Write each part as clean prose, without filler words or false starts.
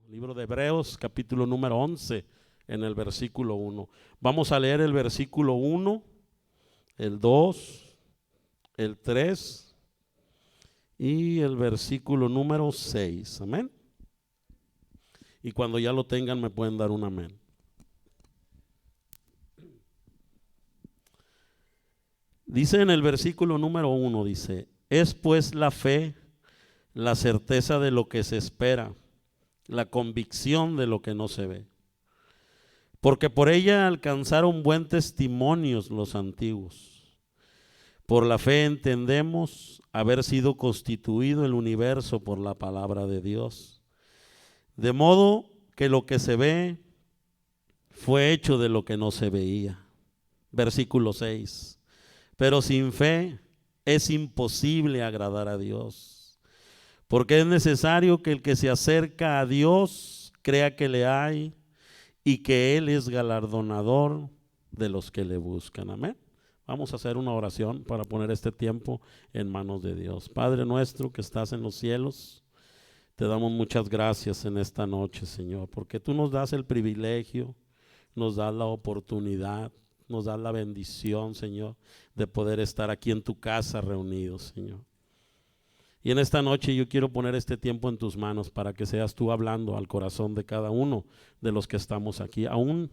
Libro de Hebreos, capítulo número 11, en el versículo 1. Vamos a leer el versículo 1, el 2, el 3 y el versículo número 6. Amén. Y cuando ya lo tengan me pueden dar un amén. Dice en el versículo número 1, dice: es pues la fe, la certeza de lo que se espera, la convicción de lo que no se ve. Porque por ella alcanzaron buen testimonio los antiguos. Por la fe entendemos haber sido constituido el universo por la palabra de Dios, de modo que lo que se ve fue hecho de lo que no se veía. Versículo 6. Pero sin fe es imposible agradar a Dios, porque es necesario que el que se acerca a Dios crea que le hay y que Él es galardonador de los que le buscan. Amén. Vamos a hacer una oración para poner este tiempo en manos de Dios. Padre nuestro que estás en los cielos, te damos muchas gracias en esta noche, Señor, porque tú nos das el privilegio, nos das la oportunidad, nos das la bendición, Señor, de poder estar aquí en tu casa reunidos, Señor. Y en esta noche yo quiero poner este tiempo en tus manos para que seas tú hablando al corazón de cada uno de los que estamos aquí, aún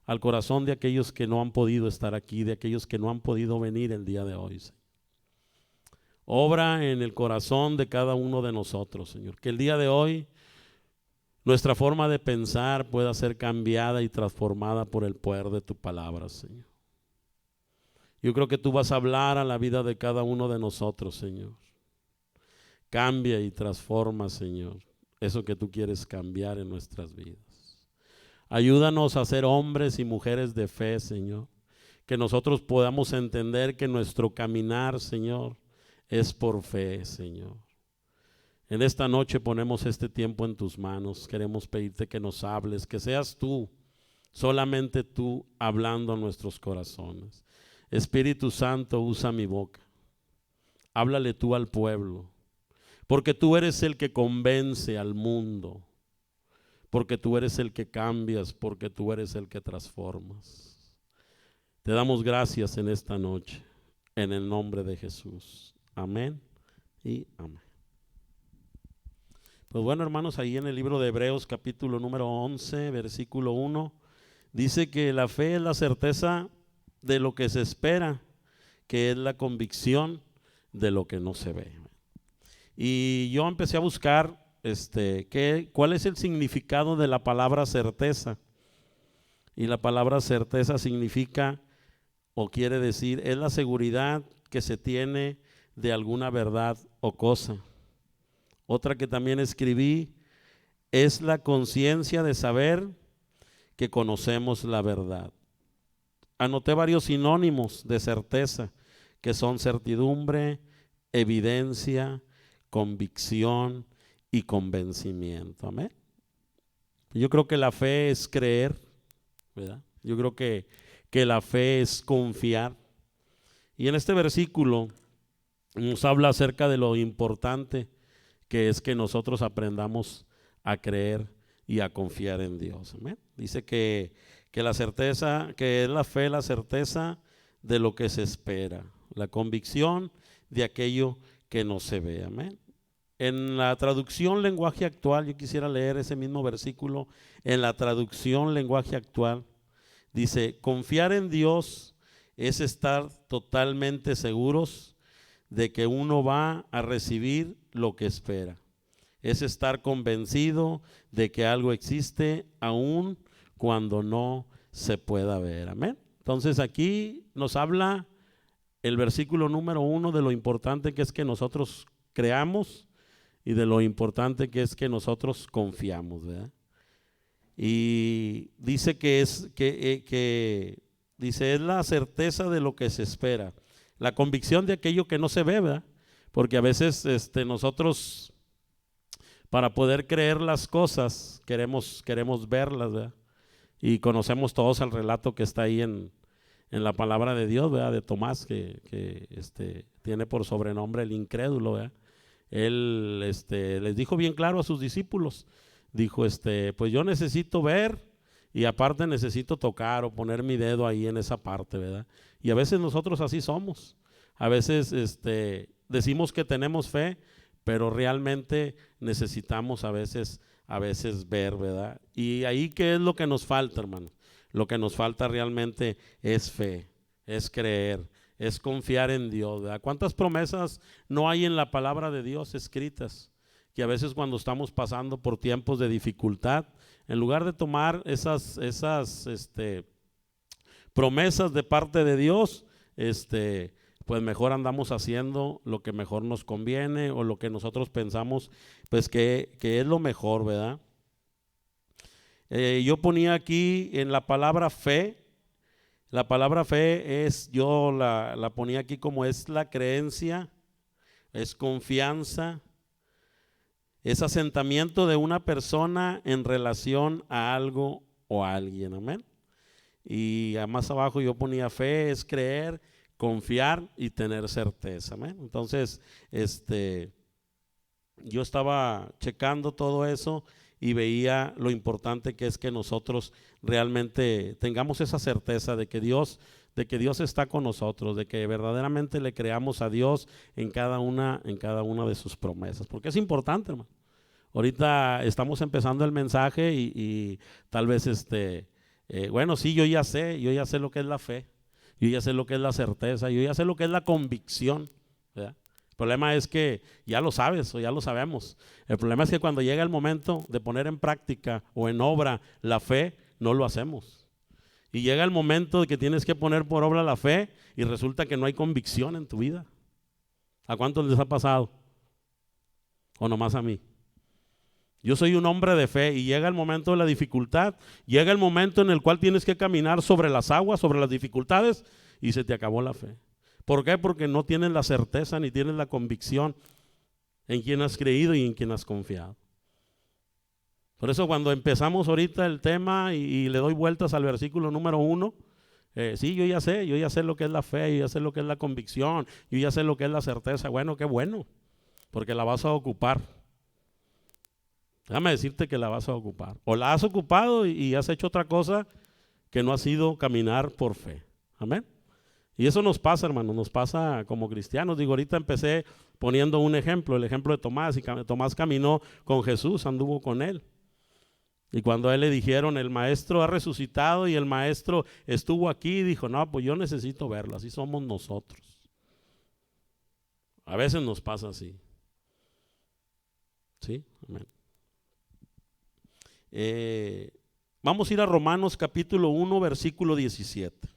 al corazón de aquellos que no han podido estar aquí, de aquellos que no han podido venir el día de hoy, Señor. Obra en el corazón de cada uno de nosotros, Señor, que el día de hoy nuestra forma de pensar pueda ser cambiada y transformada por el poder de tu palabra, Señor. Yo creo que tú vas a hablar a la vida de cada uno de nosotros, Señor. Cambia y transforma, Señor, eso que tú quieres cambiar en nuestras vidas. Ayúdanos a ser hombres y mujeres de fe, Señor. Que nosotros podamos entender que nuestro caminar, Señor, es por fe, Señor. En esta noche ponemos este tiempo en tus manos. Queremos pedirte que nos hables, que seas tú, solamente tú, hablando a nuestros corazones. Espíritu Santo, usa mi boca. Háblale tú al pueblo. Porque tú eres el que convence al mundo, porque tú eres el que cambias, porque tú eres el que transformas. Te damos gracias en esta noche, en el nombre de Jesús. Amén y amén. Pues bueno, hermanos, ahí en el libro de Hebreos, capítulo número 11, versículo 1, dice que la fe es la certeza de lo que se espera, que es la convicción de lo que no se ve. Y yo empecé a buscar cuál es el significado de la palabra certeza. Y la palabra certeza significa o quiere decir, es la seguridad que se tiene de alguna verdad o cosa. Otra que también escribí es la conciencia de saber que conocemos la verdad. Anoté varios sinónimos de certeza, que son certidumbre, evidencia, convicción y convencimiento. Amén. Yo creo que la fe es creer, ¿verdad? Yo creo que la fe es confiar. Y en este versículo nos habla acerca de lo importante que es que nosotros aprendamos a creer y a confiar en Dios. Amén. Dice que la certeza, que es la fe, la certeza de lo que se espera, la convicción de aquello que no se ve. Amén. En la traducción lenguaje actual, yo quisiera leer ese mismo versículo. En la traducción lenguaje actual dice: confiar en Dios es estar totalmente seguros de que uno va a recibir lo que espera. Es estar convencido de que algo existe aun cuando no se pueda ver. Amén. Entonces aquí nos habla el versículo número 1 de lo importante que es que nosotros creamos y de lo importante que es que nosotros confiamos, ¿verdad? Y dice dice, es la certeza de lo que se espera, la convicción de aquello que no se ve, ¿verdad? Porque a veces nosotros, para poder creer las cosas, queremos verlas, ¿verdad? Y conocemos todos el relato que está ahí en la palabra de Dios, ¿verdad? De Tomás, que tiene por sobrenombre el incrédulo, ¿verdad? Él les dijo bien claro a sus discípulos, dijo, pues yo necesito ver y aparte necesito tocar o poner mi dedo ahí en esa parte, ¿verdad? Y a veces nosotros así somos. A veces decimos que tenemos fe, pero realmente necesitamos a veces ver, ¿verdad? Y ahí, ¿qué es lo que nos falta, hermano? Lo que nos falta realmente es fe, es creer, es confiar en Dios, ¿verdad? ¿Cuántas promesas no hay en la palabra de Dios escritas? Que a veces cuando estamos pasando por tiempos de dificultad, en lugar de tomar esas promesas de parte de Dios, pues mejor andamos haciendo lo que mejor nos conviene o lo que nosotros pensamos pues que es lo mejor, ¿verdad? Yo ponía aquí en la palabra fe. La palabra fe yo la ponía aquí como es la creencia, es confianza, es asentamiento de una persona en relación a algo o a alguien, amén. Y más abajo yo ponía fe, es creer, confiar y tener certeza, amén. Entonces, yo estaba checando todo eso y veía lo importante que es que nosotros realmente tengamos esa certeza de que Dios está con nosotros, de que verdaderamente le creamos a Dios en cada una de sus promesas, porque es importante, hermano. Ahorita estamos empezando el mensaje y tal vez bueno, sí, yo ya sé lo que es la fe, yo ya sé lo que es la certeza, yo ya sé lo que es la convicción, ¿verdad? El problema es que ya lo sabes o ya lo sabemos. El problema es que cuando llega el momento de poner en práctica o en obra la fe, no lo hacemos. Y llega el momento de que tienes que poner por obra la fe y resulta que no hay convicción en tu vida. ¿A cuántos les ha pasado? ¿O nomás a mí? Yo soy un hombre de fe y llega el momento de la dificultad, llega el momento en el cual tienes que caminar sobre las aguas, sobre las dificultades y se te acabó la fe. ¿Por qué? Porque no tienes la certeza ni tienes la convicción en quien has creído y en quien has confiado. Por eso cuando empezamos ahorita el tema y le doy vueltas al versículo número 1, sí, yo ya sé lo que es la fe, yo ya sé lo que es la convicción, yo ya sé lo que es la certeza. Bueno, qué bueno, porque la vas a ocupar. Déjame decirte que la vas a ocupar. O la has ocupado y has hecho otra cosa que no ha sido caminar por fe. Amén. Y eso nos pasa, hermano, nos pasa como cristianos. Digo, ahorita empecé poniendo un ejemplo, el ejemplo de Tomás. Y Tomás caminó con Jesús, anduvo con él. Y cuando a él le dijeron, el maestro ha resucitado y el maestro estuvo aquí, dijo, no, pues yo necesito verlo, así somos nosotros. A veces nos pasa así. ¿Sí? Amén. Vamos a ir a Romanos capítulo 1, versículo 17.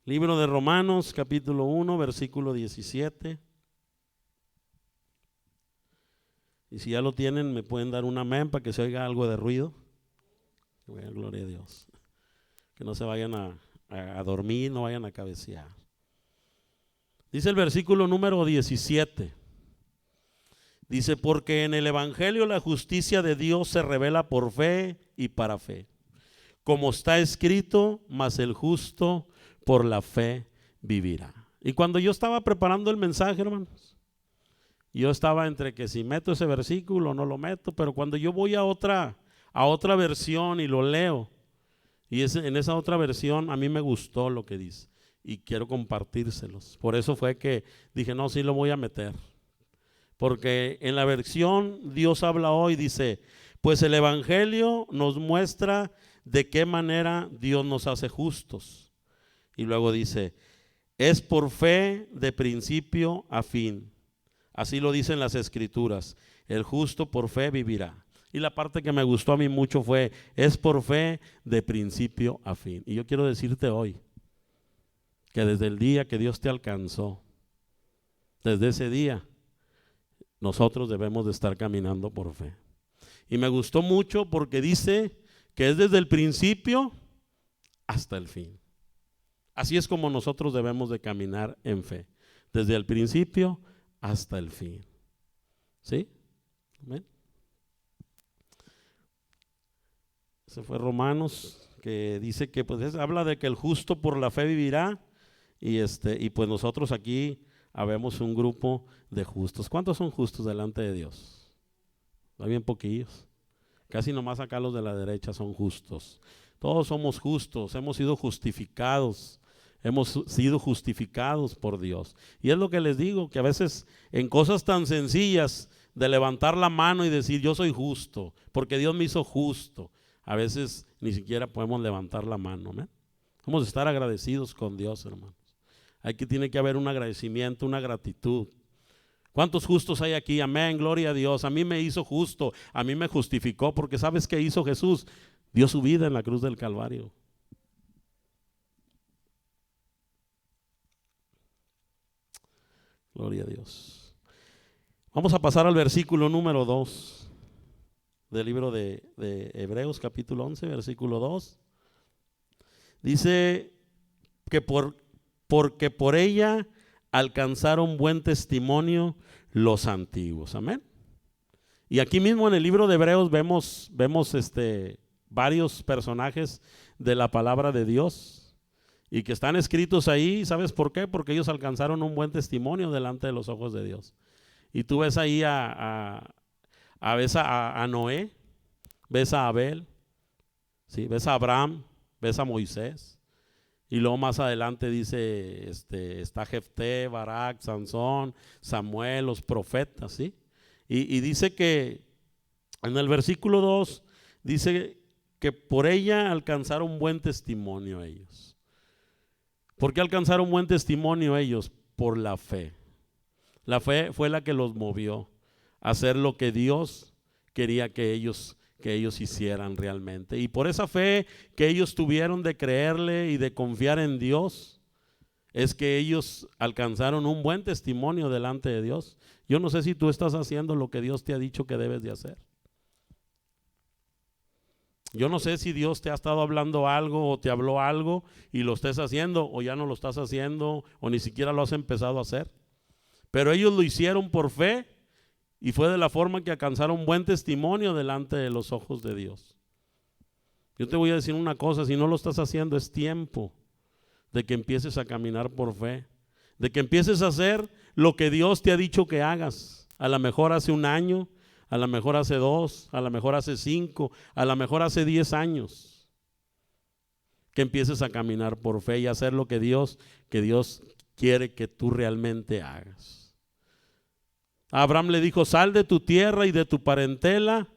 Libro de Romanos capítulo 1, versículo 17. Y si ya lo tienen, me pueden dar un amén para que se oiga algo de ruido. Gloria a Dios. Que no se vayan a dormir, no vayan a cabecear. Dice el versículo número 17. Dice, porque en el evangelio la justicia de Dios se revela por fe y para fe. Como está escrito, mas el justo por la fe vivirá. Y cuando yo estaba preparando el mensaje, hermanos, yo estaba entre que si meto ese versículo o no lo meto, pero cuando yo voy a otra versión y lo leo, y en esa otra versión a mí me gustó lo que dice y quiero compartírselos. Por eso fue que dije, no, sí lo voy a meter. Porque en la versión Dios habla hoy, dice, pues el evangelio nos muestra de qué manera Dios nos hace justos. Y luego dice, es por fe de principio a fin. Así lo dicen las escrituras, el justo por fe vivirá. Y la parte que me gustó a mí mucho fue, es por fe de principio a fin. Y yo quiero decirte hoy, que desde el día que Dios te alcanzó, desde ese día, nosotros debemos de estar caminando por fe. Y me gustó mucho porque dice que es desde el principio hasta el fin. Así es como nosotros debemos de caminar en fe, desde el principio hasta el fin. ¿Sí? Amén. Ese fue Romanos, que dice que pues habla de que el justo por la fe vivirá y pues nosotros aquí habemos un grupo de justos. ¿Cuántos son justos delante de Dios? Hay bien poquillos. Casi nomás acá los de la derecha son justos. Todos somos justos, hemos sido justificados. Hemos sido justificados por Dios. Y es lo que les digo, que a veces en cosas tan sencillas de levantar la mano y decir yo soy justo, porque Dios me hizo justo, a veces ni siquiera podemos levantar la mano, ¿no? Vamos a estar agradecidos con Dios, hermanos. Tiene que haber un agradecimiento, una gratitud. ¿Cuántos justos hay aquí? Amén, gloria a Dios. A mí me hizo justo, a mí me justificó, porque ¿sabes qué hizo Jesús? Dio su vida en la cruz del Calvario. Gloria a Dios. Vamos a pasar al versículo número 2 del libro de Hebreos, capítulo 11, versículo 2. Dice que porque por ella alcanzaron buen testimonio los antiguos. Amén. Y aquí mismo en el libro de Hebreos vemos varios personajes de la palabra de Dios y que están escritos ahí. ¿Sabes por qué? Porque ellos alcanzaron un buen testimonio delante de los ojos de Dios. Y tú ves ahí ves a Noé, ves a Abel, ¿sí? Ves a Abraham, ves a Moisés. Y luego más adelante dice, está Jefté, Barak, Sansón, Samuel, los profetas, ¿sí? Y dice que en el versículo 2 dice que por ella alcanzaron buen testimonio ellos. ¿Por qué alcanzaron buen testimonio ellos? Por la fe. La fe fue la que los movió a hacer lo que Dios quería que ellos hicieran realmente. Y por esa fe que ellos tuvieron de creerle y de confiar en Dios, es que ellos alcanzaron un buen testimonio delante de Dios. Yo no sé si tú estás haciendo lo que Dios te ha dicho que debes de hacer. Yo no sé si Dios te ha estado hablando algo o te habló algo y lo estés haciendo o ya no lo estás haciendo o ni siquiera lo has empezado a hacer. Pero ellos lo hicieron por fe y fue de la forma que alcanzaron buen testimonio delante de los ojos de Dios. Yo te voy a decir una cosa, si no lo estás haciendo es tiempo de que empieces a caminar por fe, de que empieces a hacer lo que Dios te ha dicho que hagas. A lo mejor hace un año, a lo mejor hace 2, a lo mejor hace 5, a lo mejor hace 10 años. Que empieces a caminar por fe y hacer lo que Dios quiere que tú realmente hagas. Abraham le dijo, sal de tu tierra y de tu parentela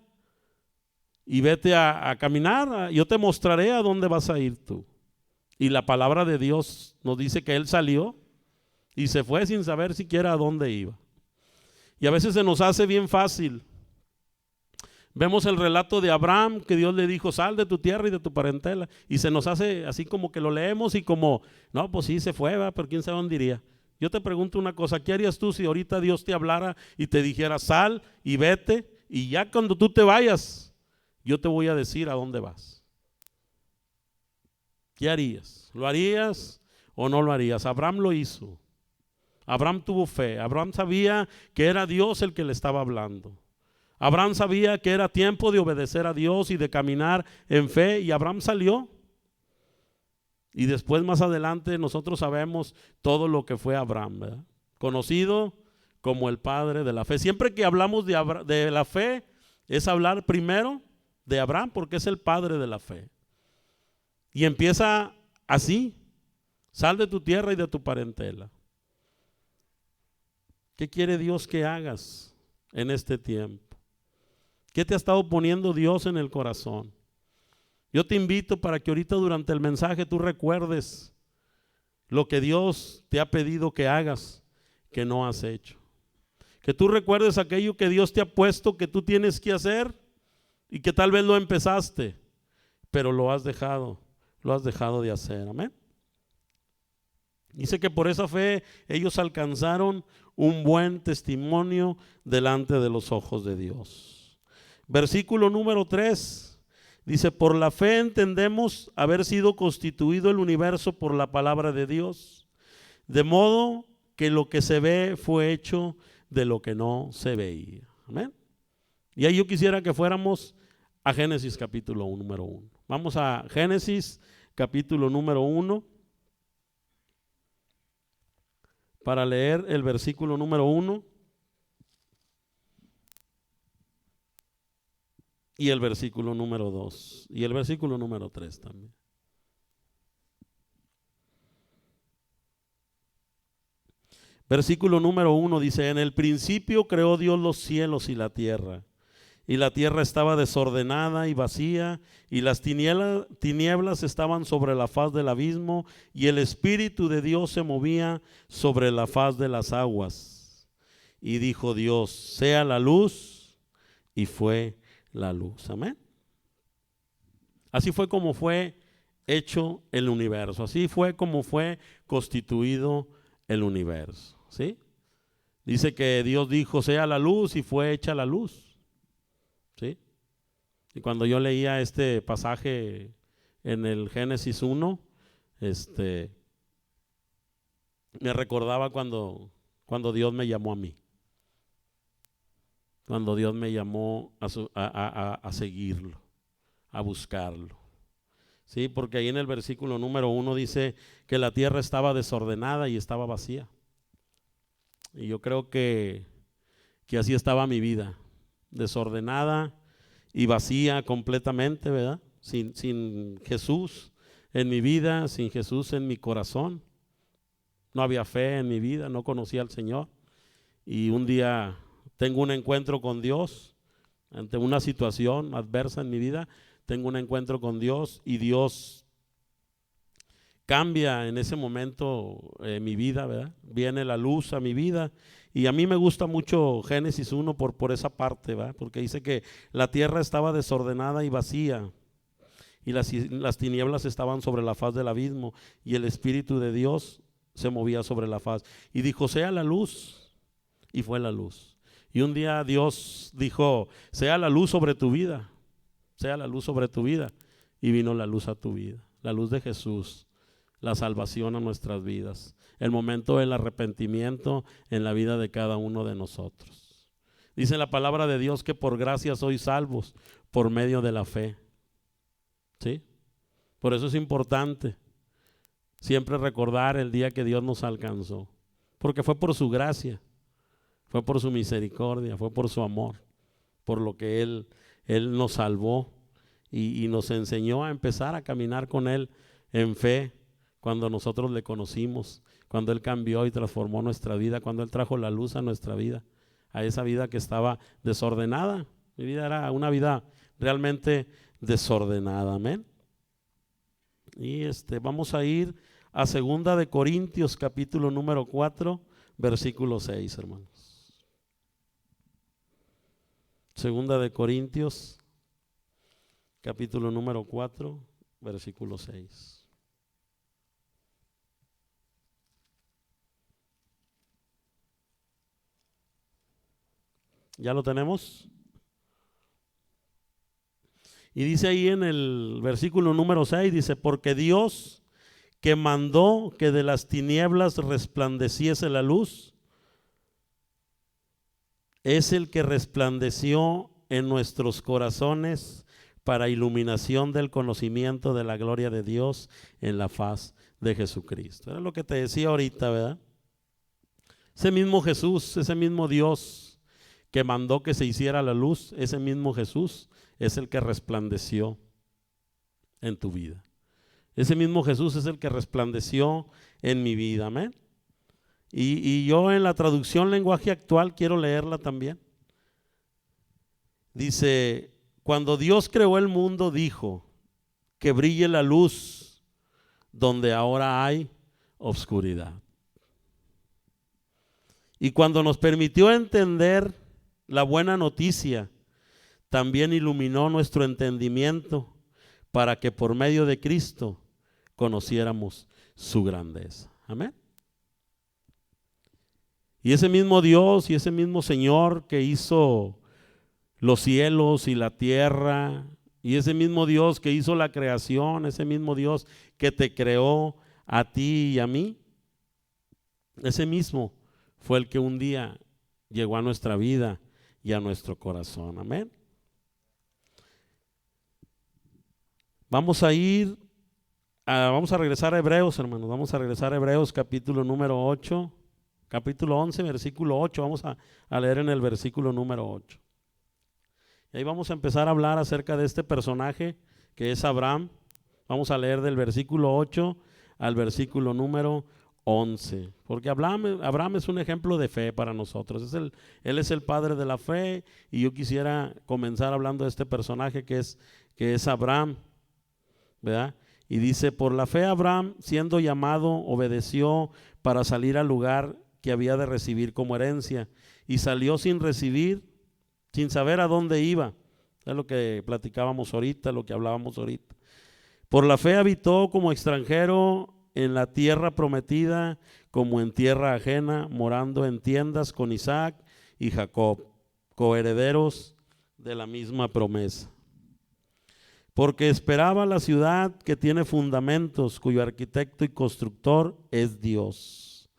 y vete a caminar, yo te mostraré a dónde vas a ir tú. Y la palabra de Dios nos dice que él salió y se fue sin saber siquiera a dónde iba. Y a veces se nos hace bien fácil. Vemos el relato de Abraham que Dios le dijo, sal de tu tierra y de tu parentela. Y se nos hace así como que lo leemos y como, no, pues sí se fue, ¿verdad? Pero quién sabe dónde iría. Yo te pregunto una cosa, ¿qué harías tú si ahorita Dios te hablara y te dijera, sal y vete? Y ya cuando tú te vayas, yo te voy a decir a dónde vas. ¿Qué harías? ¿Lo harías o no lo harías? Abraham lo hizo. Abraham tuvo fe. Abraham sabía que era Dios el que le estaba hablando. Abraham sabía que era tiempo de obedecer a Dios y de caminar en fe, y Abraham salió. Y después más adelante nosotros sabemos todo lo que fue Abraham, ¿verdad? Conocido como el padre de la fe. Siempre que hablamos de la fe es hablar primero de Abraham porque es el padre de la fe. Y empieza así, sal de tu tierra y de tu parentela. ¿Qué quiere Dios que hagas en este tiempo? ¿Qué te ha estado poniendo Dios en el corazón? Yo te invito para que ahorita durante el mensaje tú recuerdes lo que Dios te ha pedido que hagas, que no has hecho. Que tú recuerdes aquello que Dios te ha puesto que tú tienes que hacer y que tal vez lo empezaste, pero lo has dejado de hacer. Amén. Dice que por esa fe ellos alcanzaron un buen testimonio delante de los ojos de Dios. Versículo número 3. Dice, por la fe entendemos haber sido constituido el universo por la palabra de Dios, de modo que lo que se ve fue hecho de lo que no se veía. Amén. Y ahí yo quisiera que fuéramos a Génesis capítulo número 1. Vamos a Génesis capítulo número 1 para leer el versículo número 1. y el versículo número 2 y el versículo número 3 también. Versículo número 1 dice: en el principio creó Dios los cielos y la tierra estaba desordenada y vacía, y las tinieblas estaban sobre la faz del abismo, y el Espíritu de Dios se movía sobre la faz de las aguas. Y dijo Dios: sea la luz, y fue la luz. Amén. Así fue como fue hecho el universo, así fue como fue constituido el universo, ¿sí? Dice que Dios dijo: sea la luz, y fue hecha la luz, ¿sí? Y cuando yo leía este pasaje en el Génesis 1, me recordaba cuando Dios me llamó a mí, cuando Dios me llamó a seguirlo, a buscarlo, ¿sí? Porque ahí en el versículo número 1 dice que la tierra estaba desordenada y estaba vacía. Y yo creo que así estaba mi vida, desordenada y vacía completamente, ¿verdad? Sin Jesús en mi vida, sin Jesús en mi corazón. No había fe en mi vida, no conocía al Señor. Y un día tengo un encuentro con Dios ante una situación adversa en mi vida. Tengo un encuentro con Dios y Dios cambia en ese momento mi vida, ¿verdad? Viene la luz a mi vida. Y a mí me gusta mucho Génesis 1 por esa parte, ¿verdad? Porque dice que la tierra estaba desordenada y vacía, y las tinieblas estaban sobre la faz del abismo, y el Espíritu de Dios se movía sobre la faz. Y dijo: sea la luz, y fue la luz. Y un día Dios dijo: sea la luz sobre tu vida, sea la luz sobre tu vida. Y vino la luz a tu vida, la luz de Jesús, la salvación a nuestras vidas, el momento del arrepentimiento en la vida de cada uno de nosotros. Dice la palabra de Dios que por gracia sois salvos por medio de la fe, ¿sí? Por eso es importante siempre recordar el día que Dios nos alcanzó, porque fue por su gracia, fue por su misericordia, fue por su amor, por lo que Él nos salvó y nos enseñó a empezar a caminar con Él en fe. Cuando nosotros le conocimos, cuando Él cambió y transformó nuestra vida, cuando Él trajo la luz a nuestra vida, a esa vida que estaba desordenada. Mi vida era una vida realmente desordenada, amén. Y vamos a ir a 2 de Corintios, capítulo número 4, versículo 6, hermanos. 2 de Corintios, capítulo número 4, versículo 6. ¿Ya lo tenemos? Y dice ahí en el versículo número 6, dice: porque Dios, que mandó que de las tinieblas resplandeciese la luz, es el que resplandeció en nuestros corazones para iluminación del conocimiento de la gloria de Dios en la faz de Jesucristo. Era lo que te decía ahorita, ¿verdad? Ese mismo Jesús, ese mismo Dios que mandó que se hiciera la luz, ese mismo Jesús es el que resplandeció en tu vida. Ese mismo Jesús es el que resplandeció en mi vida, amén. Y yo en la traducción lenguaje actual quiero leerla también. Dice: cuando Dios creó el mundo, dijo que brille la luz donde ahora hay oscuridad. Y cuando nos permitió entender la buena noticia, también iluminó nuestro entendimiento para que por medio de Cristo conociéramos su grandeza. Amén. Y ese mismo Dios y ese mismo Señor que hizo los cielos y la tierra, y ese mismo Dios que hizo la creación, ese mismo Dios que te creó a ti y a mí, ese mismo fue el que un día llegó a nuestra vida y a nuestro corazón. Amén. Vamos a regresar a Hebreos, hermanos. Vamos a regresar a Hebreos capítulo número 8, capítulo 11, versículo 8. Vamos a leer en el versículo número 8. Y ahí vamos a empezar a hablar acerca de este personaje que es Abraham. Vamos a leer del versículo 8 al versículo número 11, porque Abraham es un ejemplo de fe para nosotros. Él es el padre de la fe, y yo quisiera comenzar hablando de este personaje que es Abraham, ¿verdad? Y dice: por la fe Abraham, siendo llamado, obedeció para salir al lugar que había de recibir como herencia, y salió sin saber a dónde iba. Es lo que platicábamos ahorita, lo que hablábamos ahorita. Por la fe habitó como extranjero en la tierra prometida, como en tierra ajena, morando en tiendas con Isaac y Jacob, coherederos de la misma promesa. Porque esperaba la ciudad que tiene fundamentos, cuyo arquitecto y constructor es Dios.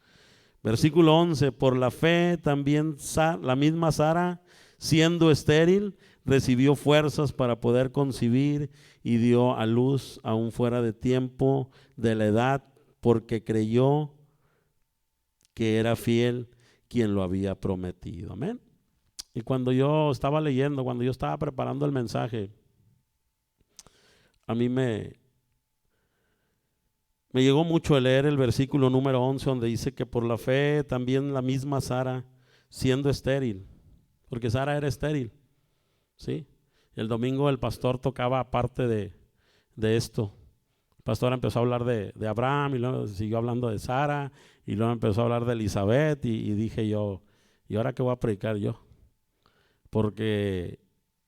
Versículo 11, por la fe también la misma Sara, siendo estéril, recibió fuerzas para poder concebir y dio a luz aún fuera de tiempo de la edad, porque creyó que era fiel quien lo había prometido. Amén. Y cuando yo estaba preparando el mensaje, a mí me llegó mucho el leer el versículo número 11, donde dice que por la fe también la misma Sara, siendo estéril, porque Sara era estéril, ¿sí? El domingo el pastor tocaba aparte de esto. El pastor empezó a hablar de Abraham, y luego siguió hablando de Sara, y luego empezó a hablar de Elizabeth, y dije yo, ¿y ahora qué voy a predicar yo? Porque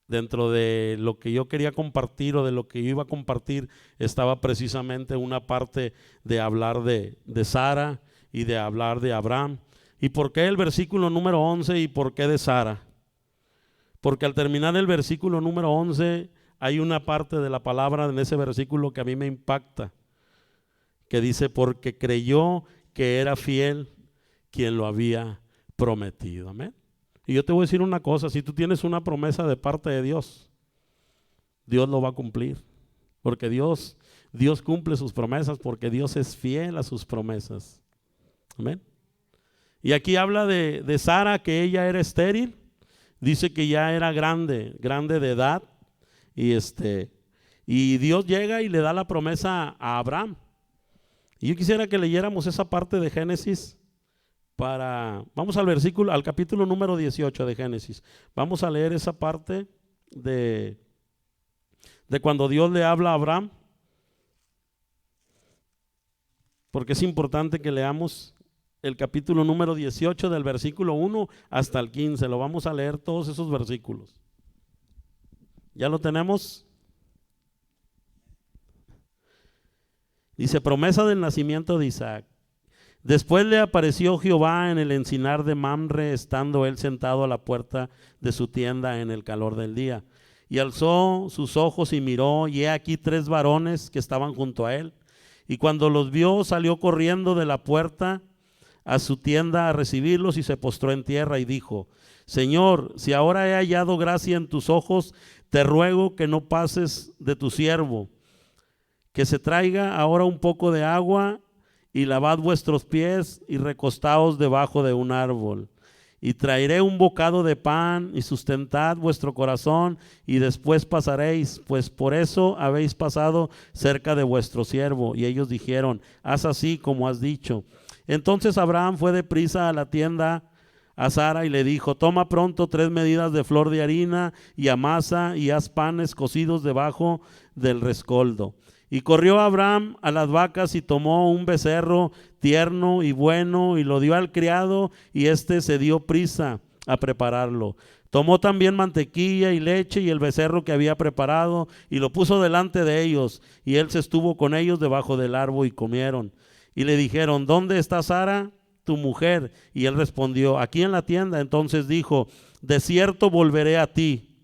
dentro de lo que yo quería compartir, o de lo que yo iba a compartir, estaba precisamente una parte de hablar de Sara y de hablar de Abraham. ¿Y por qué el versículo número 11 y por qué de Sara? Porque al terminar el versículo número 11 hay una parte de la palabra en ese versículo que a mí me impacta, que dice: porque creyó que era fiel quien lo había prometido. Amén. Y yo te voy a decir una cosa: si tú tienes una promesa de parte de Dios, Dios lo va a cumplir, porque Dios cumple sus promesas, porque Dios es fiel a sus promesas. Amén. Y aquí habla de Sara, que ella era estéril. Dice que ya era grande de edad, y Dios llega y le da la promesa a Abraham. Y yo quisiera que leyéramos esa parte de Génesis. Vamos al capítulo número 18 de Génesis. Vamos a leer esa parte de cuando Dios le habla a Abraham, porque es importante que leamos el capítulo número 18 del versículo 1 hasta el 15. Lo vamos a leer todos esos versículos. ¿Ya lo tenemos? Dice: promesa del nacimiento de Isaac. Después le apareció Jehová en el encinar de Mamre, estando él sentado a la puerta de su tienda en el calor del día. Y alzó sus ojos y miró, y he aquí 3 varones que estaban junto a él. Y cuando los vio, salió corriendo de la puerta a su tienda a recibirlos, y se postró en tierra y dijo: Señor, si ahora he hallado gracia en tus ojos, te ruego que no pases de tu siervo, que se traiga ahora un poco de agua, y lavad vuestros pies y recostaos debajo de un árbol, y traeré un bocado de pan, y sustentad vuestro corazón, y después pasaréis, pues por eso habéis pasado cerca de vuestro siervo. Y ellos dijeron: haz así como has dicho. Entonces Abraham fue deprisa a la tienda a Sara y le dijo: toma pronto 3 medidas de flor de harina y amasa, y haz panes cocidos debajo del rescoldo. Y corrió Abraham a las vacas y tomó un becerro tierno y bueno, y lo dio al criado, y éste se dio prisa a prepararlo. Tomó también mantequilla y leche y el becerro que había preparado, y lo puso delante de ellos, y él se estuvo con ellos debajo del árbol, y comieron. Y le dijeron: ¿dónde está Sara, tu mujer? Y él respondió: aquí en la tienda. Entonces dijo: de cierto volveré a ti,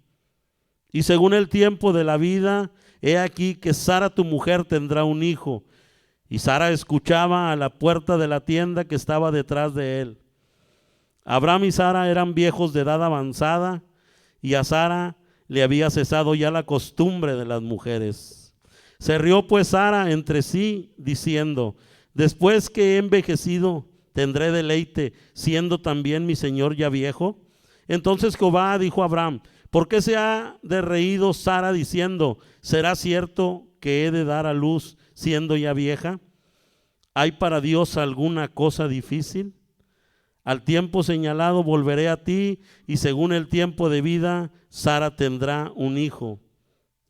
y según el tiempo de la vida, he aquí que Sara tu mujer tendrá un hijo. Y Sara escuchaba a la puerta de la tienda que estaba detrás de él. Abraham y Sara eran viejos de edad avanzada, y a Sara le había cesado ya la costumbre de las mujeres. Se rió pues Sara entre sí, diciendo: después que he envejecido, tendré deleite, siendo también mi señor ya viejo. Entonces Jehová dijo a Abraham: ¿Por qué se ha de reído Sara diciendo, ¿será cierto que he de dar a luz siendo ya vieja? ¿Hay para Dios alguna cosa difícil? Al tiempo señalado volveré a ti, y según el tiempo de vida, Sara tendrá un hijo.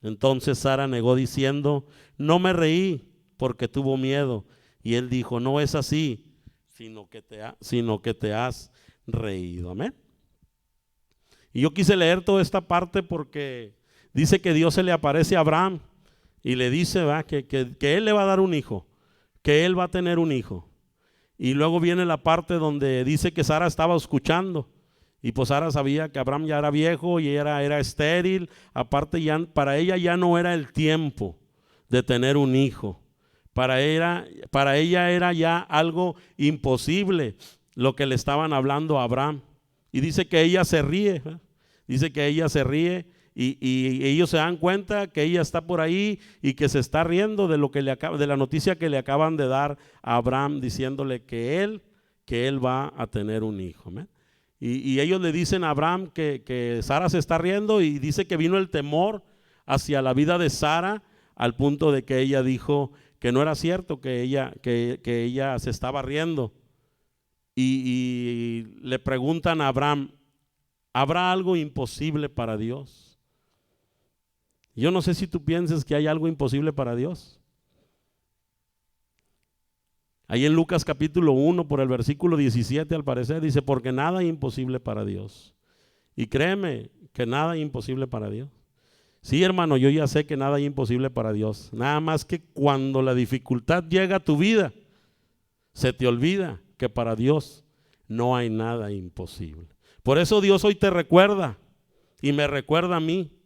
Entonces Sara negó diciendo, no me reí porque tuvo miedo. Y él dijo, no es así, sino que te has reído. Amén. Y yo quise leer toda esta parte porque dice que Dios se le aparece a Abraham y le dice que él le va a dar un hijo, que él va a tener un hijo. Y luego viene la parte donde dice que Sara estaba escuchando. Y pues Sara sabía que Abraham ya era viejo y era estéril. Aparte para ella ya no era el tiempo de tener un hijo. Para ella era ya algo imposible lo que le estaban hablando a Abraham. Y dice que ella se ríe. Dice que ella se ríe y ellos se dan cuenta que ella está por ahí y que se está riendo de de la noticia que le acaban de dar a Abraham, diciéndole que él va a tener un hijo. ¿Amén? Y ellos le dicen a Abraham que Sara se está riendo, y dice que vino el temor hacia la vida de Sara al punto de que ella dijo que no era cierto, que ella se estaba riendo. Y le preguntan a Abraham, ¿habrá algo imposible para Dios? Yo no sé si tú piensas que hay algo imposible para Dios. Ahí en Lucas capítulo 1, por el versículo 17 al parecer, dice, porque nada es imposible para Dios. Y créeme que nada es imposible para Dios. Sí, hermano, yo ya sé que nada es imposible para Dios. Nada más que cuando la dificultad llega a tu vida, se te olvida que para Dios no hay nada imposible. Por eso Dios hoy te recuerda y me recuerda a mí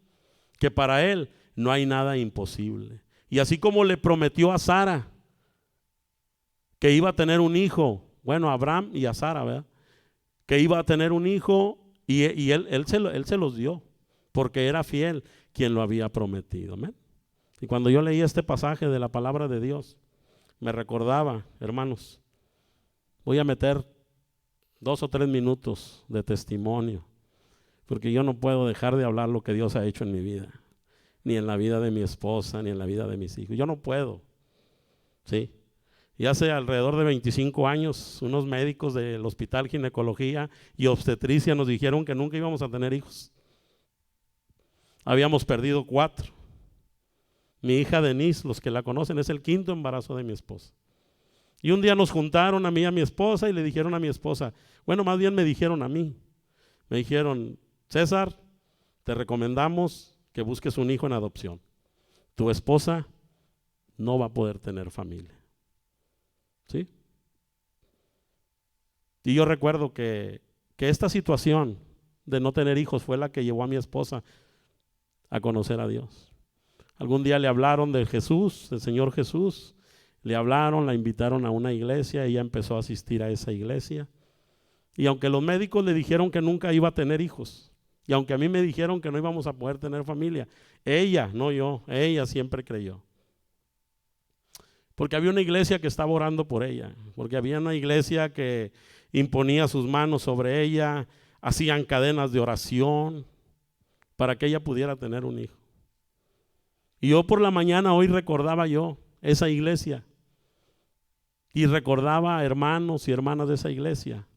que para Él no hay nada imposible. Y así como le prometió a Sara que iba a tener un hijo, bueno, a Abraham y a Sara, ¿verdad? Que iba a tener un hijo, y él se los dio, porque era fiel quien lo había prometido. ¿Amén? Y cuando yo leí este pasaje de la palabra de Dios, me recordaba, hermanos, voy a meter 2 o 3 minutos de testimonio, porque yo no puedo dejar de hablar lo que Dios ha hecho en mi vida, ni en la vida de mi esposa, ni en la vida de mis hijos. Yo no puedo, ¿sí? Y hace alrededor de 25 años, unos médicos del Hospital Ginecología y Obstetricia nos dijeron que nunca íbamos a tener hijos. Habíamos perdido 4. Mi hija Denise, los que la conocen, es el 5º embarazo de mi esposa. Y un día nos juntaron a mí y a mi esposa y le dijeron a mi esposa, bueno, más bien me dijeron a mí, me dijeron, César, te recomendamos que busques un hijo en adopción. Tu esposa no va a poder tener familia. ¿Sí? Y yo recuerdo que esta situación de no tener hijos fue la que llevó a mi esposa a conocer a Dios. Algún día le hablaron de Jesús, del Señor Jesús, le hablaron, la invitaron a una iglesia, ella empezó a asistir a esa iglesia. Y aunque los médicos le dijeron que nunca iba a tener hijos, y aunque a mí me dijeron que no íbamos a poder tener familia, ella, no yo, ella siempre creyó. Porque había una iglesia que estaba orando por ella, porque había una iglesia que imponía sus manos sobre ella, hacían cadenas de oración para que ella pudiera tener un hijo. Y yo por la mañana hoy recordaba yo esa iglesia y recordaba a hermanos y hermanas de esa iglesia.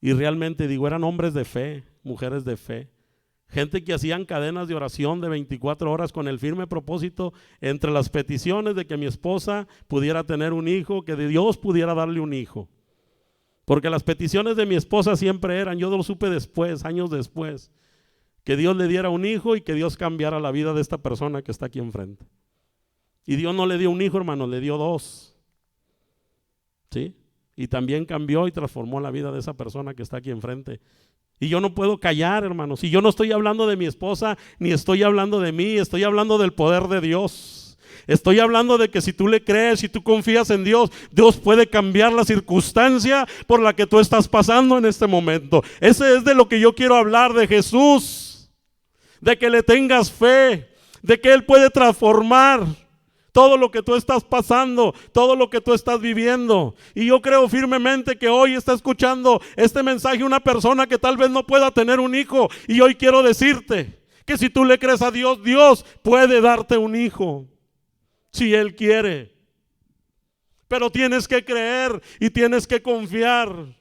Y realmente digo, eran hombres de fe, mujeres de fe. Gente que hacían cadenas de oración de 24 horas con el firme propósito entre las peticiones de que mi esposa pudiera tener un hijo, que Dios pudiera darle un hijo. Porque las peticiones de mi esposa siempre eran, yo lo supe después, años después, que Dios le diera un hijo y que Dios cambiara la vida de esta persona que está aquí enfrente. Y Dios no le dio un hijo, hermano, le dio 2. ¿Sí? Y también cambió y transformó la vida de esa persona que está aquí enfrente. Y yo no puedo callar, hermanos. Y yo no estoy hablando de mi esposa, ni estoy hablando de mí, estoy hablando del poder de Dios. Estoy hablando de que si tú le crees, si tú confías en Dios, Dios puede cambiar la circunstancia por la que tú estás pasando en este momento. Ese es de lo que yo quiero hablar, de Jesús. De que le tengas fe, de que Él puede transformar todo lo que tú estás pasando, todo lo que tú estás viviendo. Y yo creo firmemente que hoy está escuchando este mensaje una persona que tal vez no pueda tener un hijo. Y hoy quiero decirte que si tú le crees a Dios, Dios puede darte un hijo, si Él quiere. Pero tienes que creer y tienes que confiar.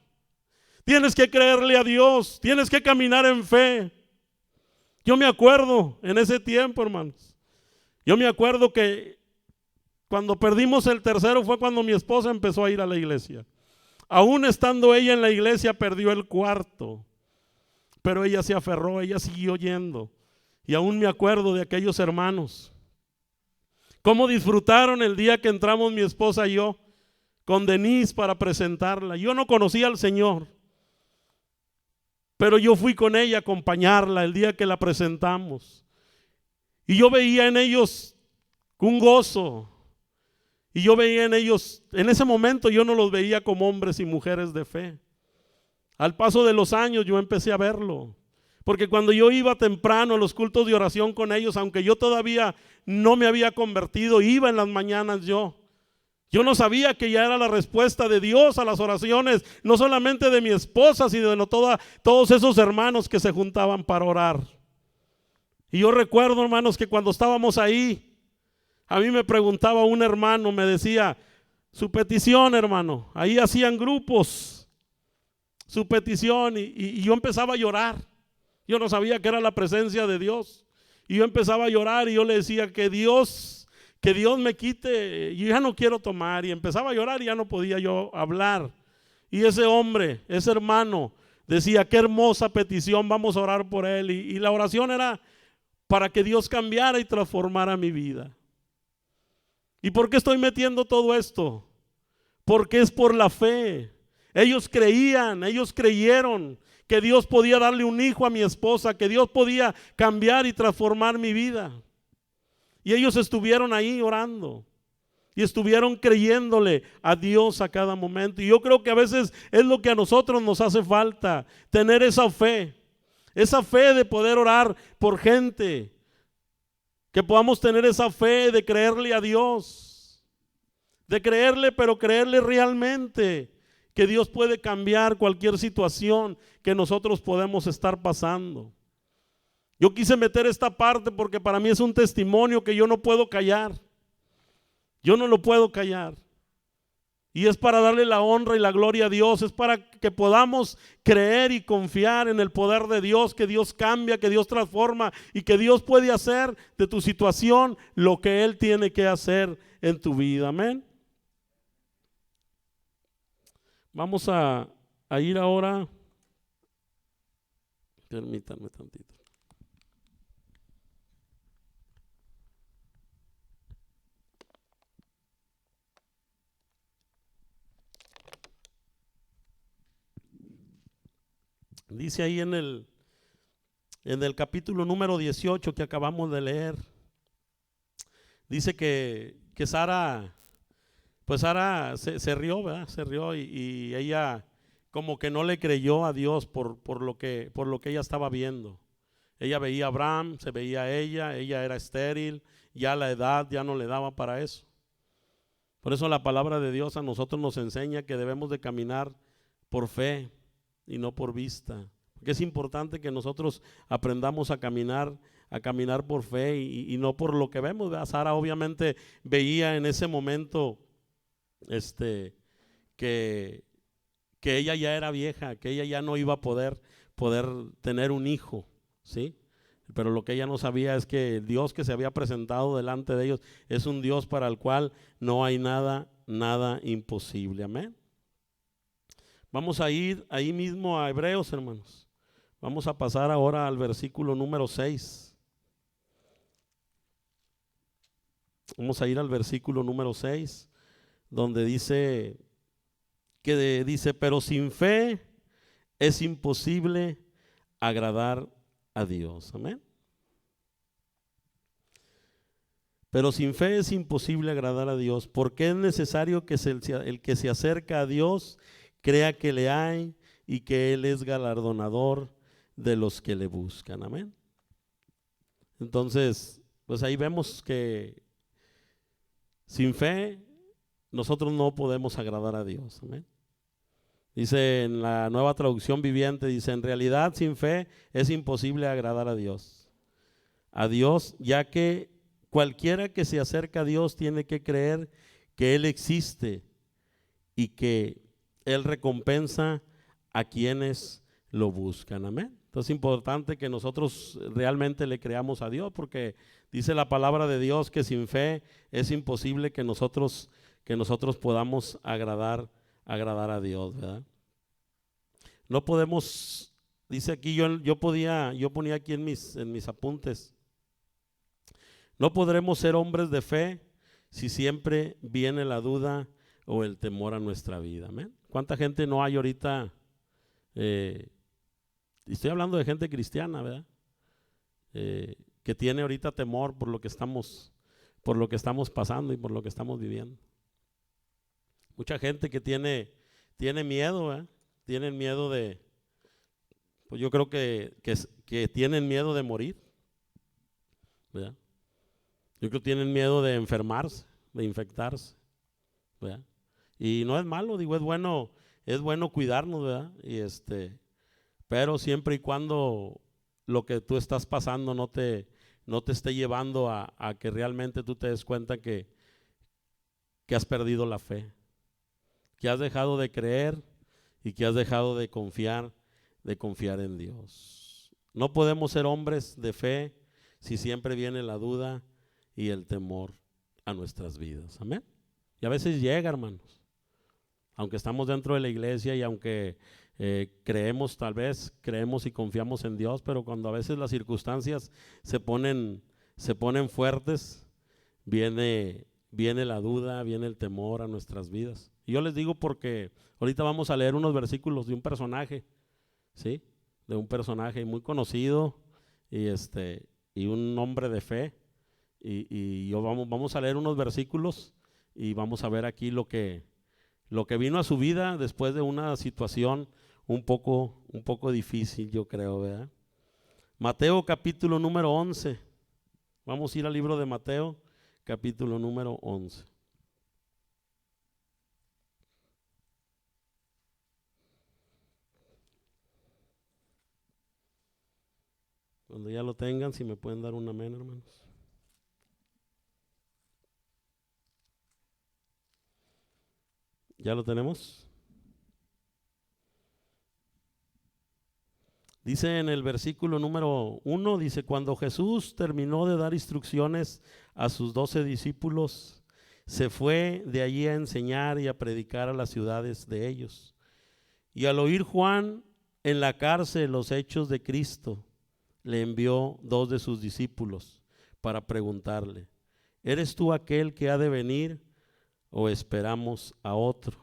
Tienes que creerle a Dios, tienes que caminar en fe. Yo me acuerdo en ese tiempo, hermanos. Yo me acuerdo que cuando perdimos el tercero fue cuando mi esposa empezó a ir a la iglesia. Aún estando ella en la iglesia, perdió el cuarto. Pero ella se aferró, ella siguió yendo. Y aún me acuerdo de aquellos hermanos. Cómo disfrutaron el día que entramos mi esposa y yo con Denise para presentarla. Yo no conocía al Señor, pero yo fui con ella a acompañarla el día que la presentamos. Y yo veía en ellos un gozo. Y yo veía en ellos, en ese momento yo no los veía como hombres y mujeres de fe. Al paso de los años yo empecé a verlo. Porque cuando yo iba temprano a los cultos de oración con ellos, aunque yo todavía no me había convertido, iba en las mañanas yo. Yo no sabía que ya era la respuesta de Dios a las oraciones, no solamente de mi esposa, sino de todos esos hermanos que se juntaban para orar. Y yo recuerdo, hermanos, que cuando estábamos ahí, a mí me preguntaba un hermano, me decía, su petición, hermano, ahí hacían grupos, su petición, y yo empezaba a llorar. Yo no sabía que era la presencia de Dios. Y yo empezaba a llorar y yo le decía que Dios me quite, yo ya no quiero tomar. Y empezaba a llorar y ya no podía yo hablar. Y ese hombre, ese hermano, decía, qué hermosa petición, vamos a orar por él. Y la oración era para que Dios cambiara y transformara mi vida. ¿Y por qué estoy metiendo todo esto? Porque es por la fe. Ellos creían, ellos creyeron que Dios podía darle un hijo a mi esposa, que Dios podía cambiar y transformar mi vida. Y ellos estuvieron ahí orando y estuvieron creyéndole a Dios a cada momento. Y yo creo que a veces es lo que a nosotros nos hace falta, tener esa fe de poder orar por gente, que podamos tener esa fe de creerle a Dios, de creerle, pero creerle realmente que Dios puede cambiar cualquier situación que nosotros podemos estar pasando. Yo quise meter esta parte porque para mí es un testimonio que yo no puedo callar. Yo no lo puedo callar. Y es para darle la honra y la gloria a Dios, es para que podamos creer y confiar en el poder de Dios, que Dios cambia, que Dios transforma y que Dios puede hacer de tu situación lo que Él tiene que hacer en tu vida. Amén. Vamos a ir ahora, permítanme tantito. Dice ahí en el capítulo número 18 que acabamos de leer, dice que Sara, pues Sara se rió, ¿verdad? Se rió y ella como que no le creyó a Dios por lo que ella estaba viendo. Ella veía a Abraham, se veía a ella era estéril, ya la edad ya no le daba para eso. Por eso la palabra de Dios a nosotros nos enseña que debemos de caminar por fe y no por vista. Porque es importante que nosotros aprendamos a caminar por fe y no por lo que vemos. Sara obviamente veía en ese momento que ella ya era vieja, que ella ya no iba a poder tener un hijo, ¿sí? Pero lo que ella no sabía es que el Dios que se había presentado delante de ellos es un Dios para el cual no hay nada imposible. Amén. Vamos a ir ahí mismo a Hebreos, hermanos. Vamos a pasar ahora al versículo número 6. Vamos a ir al versículo número 6, donde dice, pero sin fe es imposible agradar a Dios. Amén. Pero sin fe es imposible agradar a Dios, porque es necesario que el que se acerca a Dios crea que le hay y que Él es galardonador de los que le buscan. Amén. Entonces, pues ahí vemos que Sin fe, nosotros no podemos agradar a Dios. Amén. Dice en la Nueva Traducción Viviente, dice, en realidad sin fe es imposible agradar a Dios. A Dios, ya que cualquiera que se acerca a Dios tiene que creer que Él existe y que Él recompensa a quienes lo buscan. Amén. Entonces es importante que nosotros realmente le creamos a Dios, porque dice la palabra de Dios que sin fe es imposible que nosotros podamos agradar a Dios, ¿verdad? No podemos, dice aquí, yo ponía aquí en mis apuntes, no podremos ser hombres de fe si siempre viene la duda o el temor a nuestra vida. ¿Amén? ¿Cuánta gente no hay ahorita? Estoy hablando de gente cristiana, ¿verdad? Que tiene ahorita temor por lo que estamos pasando y por lo que estamos viviendo. Mucha gente que tiene miedo, ¿verdad? Tienen miedo pues yo creo que tienen miedo de morir, ¿verdad? Yo creo que tienen miedo de enfermarse, de infectarse, ¿verdad? Y no es malo, digo, es bueno cuidarnos, ¿verdad? Pero siempre y cuando lo que tú estás pasando no te esté llevando a que realmente tú te des cuenta que has perdido la fe, que has dejado de creer y que has dejado de confiar en Dios. No podemos ser hombres de fe si siempre viene la duda y el temor a nuestras vidas. Amén. Y a veces llega, hermanos. Aunque estamos dentro de la iglesia y aunque creemos y confiamos en Dios, pero cuando a veces las circunstancias se ponen fuertes, viene la duda, viene el temor a nuestras vidas. Y yo les digo porque ahorita vamos a leer unos versículos de un personaje, ¿sí? De un personaje muy conocido y un hombre de fe. Y vamos a leer unos versículos y vamos a ver aquí lo que vino a su vida después de una situación un poco difícil, yo creo, ¿verdad? Mateo capítulo número 11. Vamos a ir al libro de Mateo capítulo número 11. Cuando ya lo tengan, si me pueden dar un amén, hermanos. ¿Ya lo tenemos? Dice en el versículo número 1, dice, cuando Jesús terminó de dar instrucciones a sus 12 discípulos, se fue de allí a enseñar y a predicar a las ciudades de ellos. Y al oír Juan en la cárcel los hechos de Cristo, le envió 2 de sus discípulos para preguntarle, ¿eres tú aquel que ha de venir o esperamos a otro?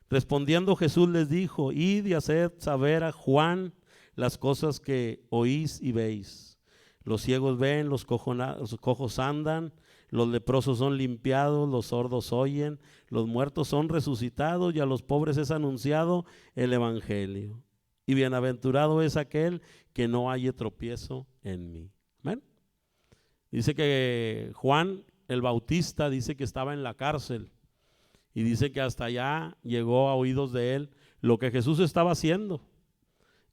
Respondiendo Jesús les dijo, id y haced saber a Juan las cosas que oís y veis. Los ciegos ven, los cojos andan, los leprosos son limpiados, los sordos oyen, los muertos son resucitados y a los pobres es anunciado el evangelio. Y bienaventurado es aquel que no haya tropiezo en mí. ¿Ven? Dice que Juan el Bautista dice que estaba en la cárcel y dice que hasta allá llegó a oídos de él lo que Jesús estaba haciendo.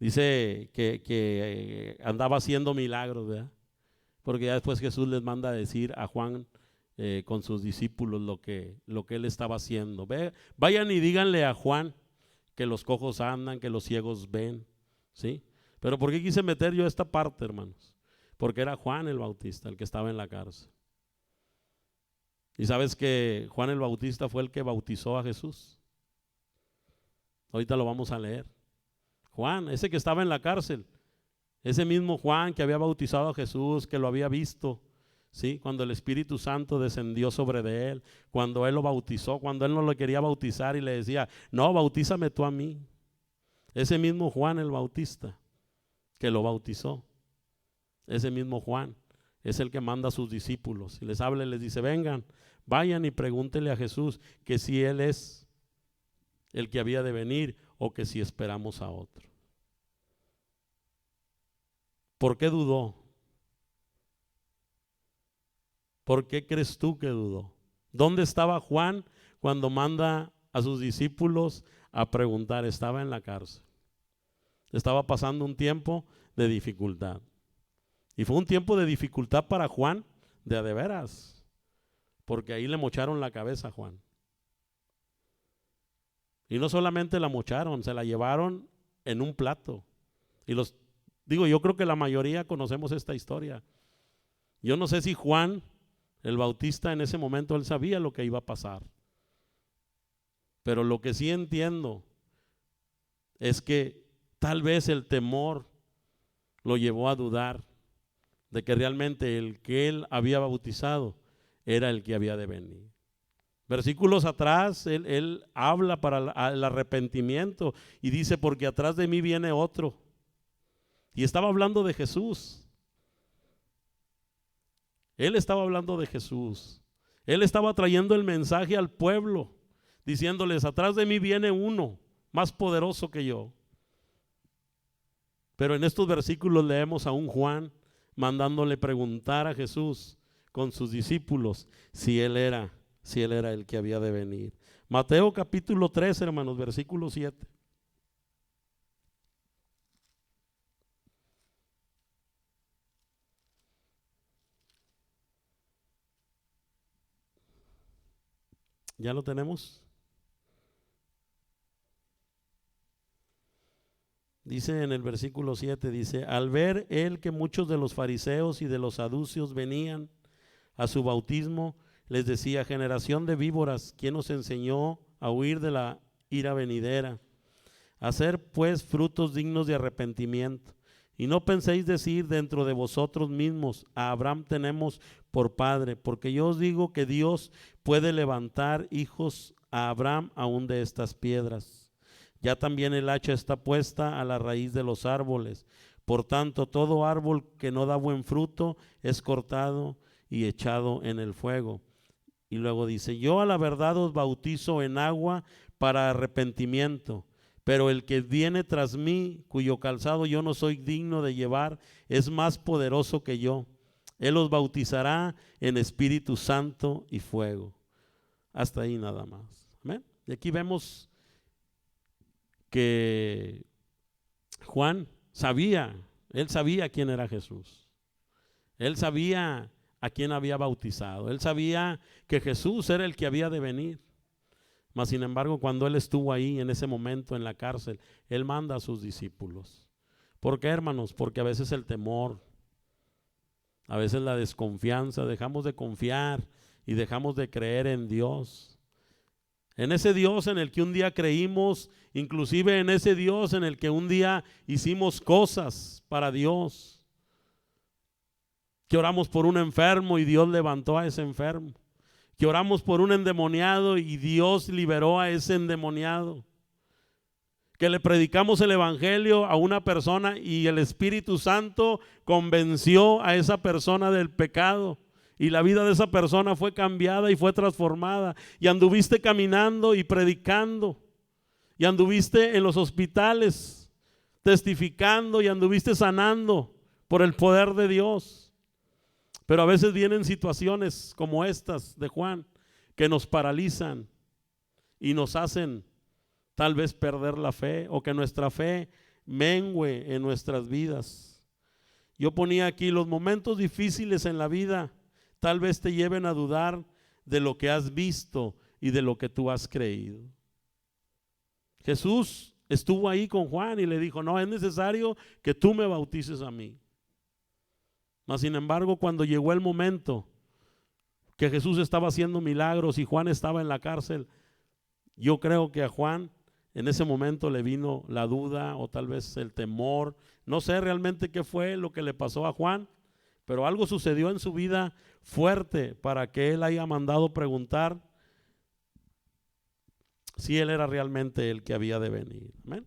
Dice que andaba haciendo milagros, ¿verdad? Porque ya después Jesús les manda a decir a Juan con sus discípulos lo que él estaba haciendo. Vayan y díganle a Juan que los cojos andan, que los ciegos ven, ¿sí? Pero ¿por qué quise meter yo esta parte, hermanos? Porque era Juan el Bautista el que estaba en la cárcel. Y sabes que Juan el Bautista fue el que bautizó a Jesús. Ahorita lo vamos a leer. Juan, ese que estaba en la cárcel, ese mismo Juan que había bautizado a Jesús, que lo había visto, ¿sí? Cuando el Espíritu Santo descendió sobre de él, cuando él lo bautizó, cuando él no lo quería bautizar y le decía, no, bautízame tú a mí. Ese mismo Juan el Bautista que lo bautizó, ese mismo Juan es el que manda a sus discípulos y les habla y les dice, vengan, vayan y pregúntenle a Jesús que si él es el que había de venir o que si esperamos a otro. ¿Por qué dudó? ¿Por qué crees tú que dudó? ¿Dónde estaba Juan cuando manda a sus discípulos a preguntar? Estaba en la cárcel. Estaba pasando un tiempo de dificultad. Y fue un tiempo de dificultad para Juan de veras, porque ahí le mocharon la cabeza a Juan. Y no solamente la mocharon, se la llevaron en un plato. Y yo creo que la mayoría conocemos esta historia. Yo no sé si Juan, el Bautista, en ese momento él sabía lo que iba a pasar. Pero lo que sí entiendo es que tal vez el temor lo llevó a dudar de que realmente el que él había bautizado era el que había de venir. Versículos atrás, él habla para el arrepentimiento y dice, porque atrás de mí viene otro. Y estaba hablando de Jesús. Él estaba hablando de Jesús. Él estaba trayendo el mensaje al pueblo, diciéndoles, atrás de mí viene uno más poderoso que yo. Pero en estos versículos leemos a un Juan mandándole preguntar a Jesús con sus discípulos si él era el que había de venir. Mateo capítulo 3, hermanos, versículo 7. ¿Ya lo tenemos? Dice en el versículo 7, dice, al ver él que muchos de los fariseos y de los saduceos venían a su bautismo, les decía, generación de víboras, ¿quién os enseñó a huir de la ira venidera? Hacer pues frutos dignos de arrepentimiento. Y no penséis decir dentro de vosotros mismos, a Abraham tenemos por padre, porque yo os digo que Dios puede levantar hijos a Abraham aún de estas piedras. Ya también el hacha está puesta a la raíz de los árboles. Por tanto, todo árbol que no da buen fruto es cortado y echado en el fuego. Y luego dice, yo a la verdad os bautizo en agua para arrepentimiento, pero el que viene tras mí, cuyo calzado yo no soy digno de llevar, es más poderoso que yo. Él os bautizará en Espíritu Santo y fuego. Hasta ahí nada más. ¿Amén? Y aquí vemos que Juan él sabía quién era Jesús. Él sabía a quién había bautizado. Él sabía que Jesús era el que había de venir. Mas sin embargo, cuando él estuvo ahí en ese momento en la cárcel, él manda a sus discípulos. ¿Por qué, hermanos? Porque a veces el temor, a veces la desconfianza, dejamos de confiar y dejamos de creer en Dios. En ese Dios en el que un día creímos, inclusive en ese Dios en el que un día hicimos cosas para Dios. Que oramos por un enfermo y Dios levantó a ese enfermo. Que oramos por un endemoniado y Dios liberó a ese endemoniado. Que le predicamos el evangelio a una persona y el Espíritu Santo convenció a esa persona del pecado. Y la vida de esa persona fue cambiada y fue transformada. Y anduviste caminando y predicando. Y anduviste en los hospitales testificando y anduviste sanando por el poder de Dios. Pero a veces vienen situaciones como estas de Juan que nos paralizan y nos hacen tal vez perder la fe o que nuestra fe mengüe en nuestras vidas. Yo ponía aquí los momentos difíciles en la vida tal vez te lleven a dudar de lo que has visto y de lo que tú has creído. Jesús estuvo ahí con Juan y le dijo, no, es necesario que tú me bautices a mí. Mas sin embargo, cuando llegó el momento que Jesús estaba haciendo milagros y Juan estaba en la cárcel, yo creo que a Juan en ese momento le vino la duda o tal vez el temor. No sé realmente qué fue lo que le pasó a Juan, pero algo sucedió en su vida fuerte para que él haya mandado preguntar si él era realmente el que había de venir. Amén.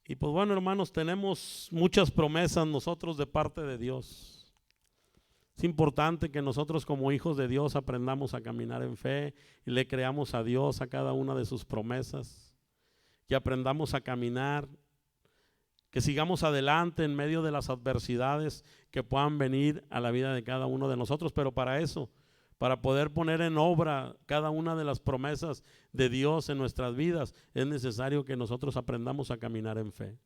Y pues bueno, hermanos, tenemos muchas promesas nosotros de parte de Dios. Es importante que nosotros como hijos de Dios aprendamos a caminar en fe y le creamos a Dios a cada una de sus promesas, que aprendamos a caminar, que sigamos adelante en medio de las adversidades que puedan venir a la vida de cada uno de nosotros. Pero para eso para poder poner en obra cada una de las promesas de Dios en nuestras vidas, es necesario que nosotros aprendamos a caminar en fe.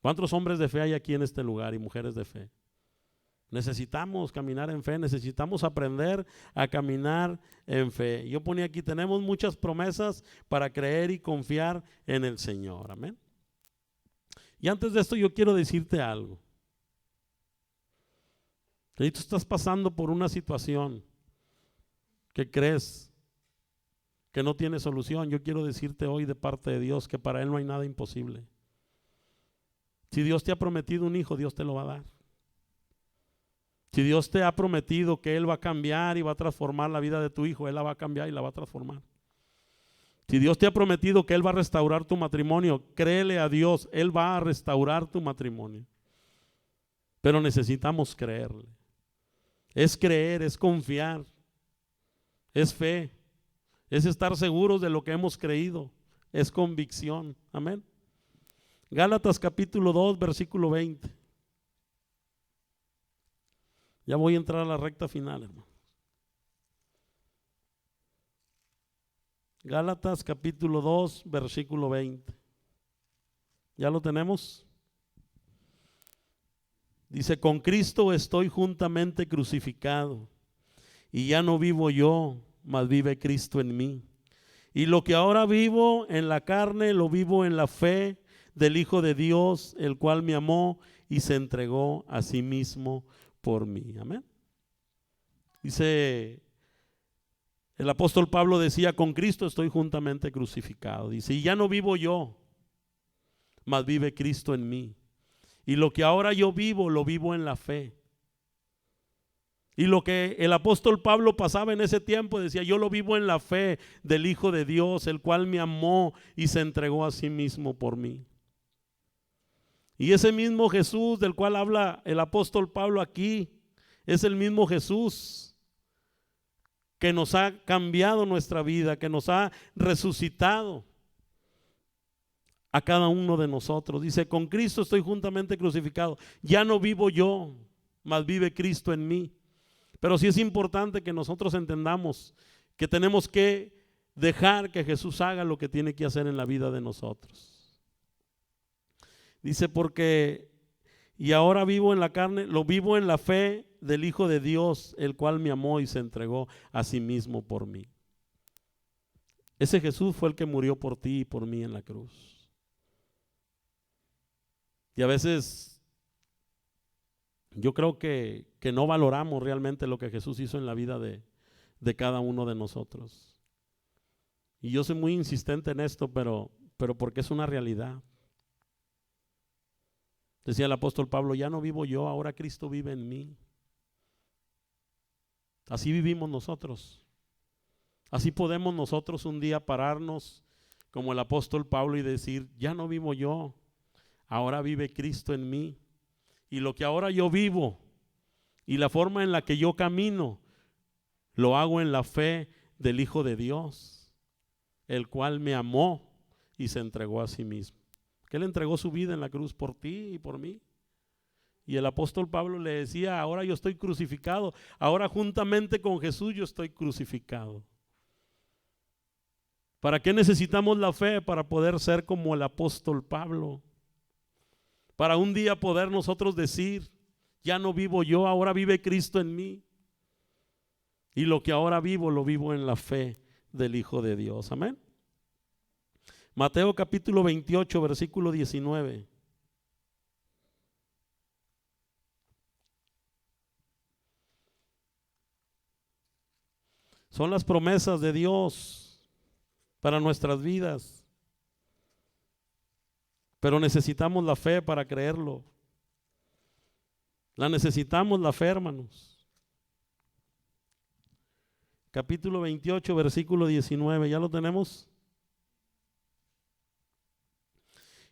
¿Cuántos hombres de fe hay aquí en este lugar y mujeres de fe? Necesitamos caminar en fe, necesitamos aprender a caminar en fe. Yo ponía aquí, tenemos muchas promesas para creer y confiar en el Señor. Amén. Y antes de esto yo quiero decirte algo. Si tú estás pasando por una situación que crees que no tiene solución, yo quiero decirte hoy de parte de Dios que para Él no hay nada imposible. Si Dios te ha prometido un hijo, Dios te lo va a dar. Si Dios te ha prometido que Él va a cambiar y va a transformar la vida de tu hijo, Él la va a cambiar y la va a transformar. Si Dios te ha prometido que Él va a restaurar tu matrimonio, créele a Dios, Él va a restaurar tu matrimonio. Pero necesitamos creerle. Es creer, es confiar, es fe, es estar seguros de lo que hemos creído, es convicción. Amén. Gálatas capítulo 2, versículo 20. Ya voy a entrar a la recta final, hermano. Gálatas capítulo 2, versículo 20. ¿Ya lo tenemos? Dice, con Cristo estoy juntamente crucificado, y ya no vivo yo, mas vive Cristo en mí. Y lo que ahora vivo en la carne, lo vivo en la fe del Hijo de Dios, el cual me amó y se entregó a sí mismo por mí. Amén. Dice, el apóstol Pablo decía, con Cristo estoy juntamente crucificado. Dice, y ya no vivo yo, mas vive Cristo en mí. Y lo que ahora yo vivo, lo vivo en la fe. Y lo que el apóstol Pablo pasaba en ese tiempo, decía, yo lo vivo en la fe del Hijo de Dios, el cual me amó y se entregó a sí mismo por mí. Y ese mismo Jesús del cual habla el apóstol Pablo aquí, es el mismo Jesús que nos ha cambiado nuestra vida, que nos ha resucitado a cada uno de nosotros. Dice, con Cristo estoy juntamente crucificado. Ya no vivo yo, mas vive Cristo en mí. Pero sí es importante que nosotros entendamos que tenemos que dejar que Jesús haga lo que tiene que hacer en la vida de nosotros. Dice, porque, y ahora vivo en la carne, lo vivo en la fe del Hijo de Dios, el cual me amó y se entregó a sí mismo por mí. Ese Jesús fue el que murió por ti y por mí en la cruz. Y a veces yo creo que no valoramos realmente lo que Jesús hizo en la vida de cada uno de nosotros. Y yo soy muy insistente en esto, pero porque es una realidad. Decía el apóstol Pablo, ya no vivo yo, ahora Cristo vive en mí. Así vivimos nosotros. Así podemos nosotros un día pararnos como el apóstol Pablo y decir, ya no vivo yo, ahora vive Cristo en mí. Y lo que ahora yo vivo y la forma en la que yo camino, lo hago en la fe del Hijo de Dios, el cual me amó y se entregó a sí mismo. Que Él entregó su vida en la cruz por ti y por mí. Y el apóstol Pablo le decía, ahora yo estoy crucificado, ahora juntamente con Jesús yo estoy crucificado. ¿Para qué necesitamos la fe? Para poder ser como el apóstol Pablo. Para un día poder nosotros decir, ya no vivo yo, ahora vive Cristo en mí. Y lo que ahora vivo, lo vivo en la fe del Hijo de Dios. Amén. Mateo capítulo 28, versículo 19. Son las promesas de Dios para nuestras vidas. Pero necesitamos la fe para creerlo. La necesitamos la fe, hermanos. Capítulo 28, versículo 19. ¿Ya lo tenemos?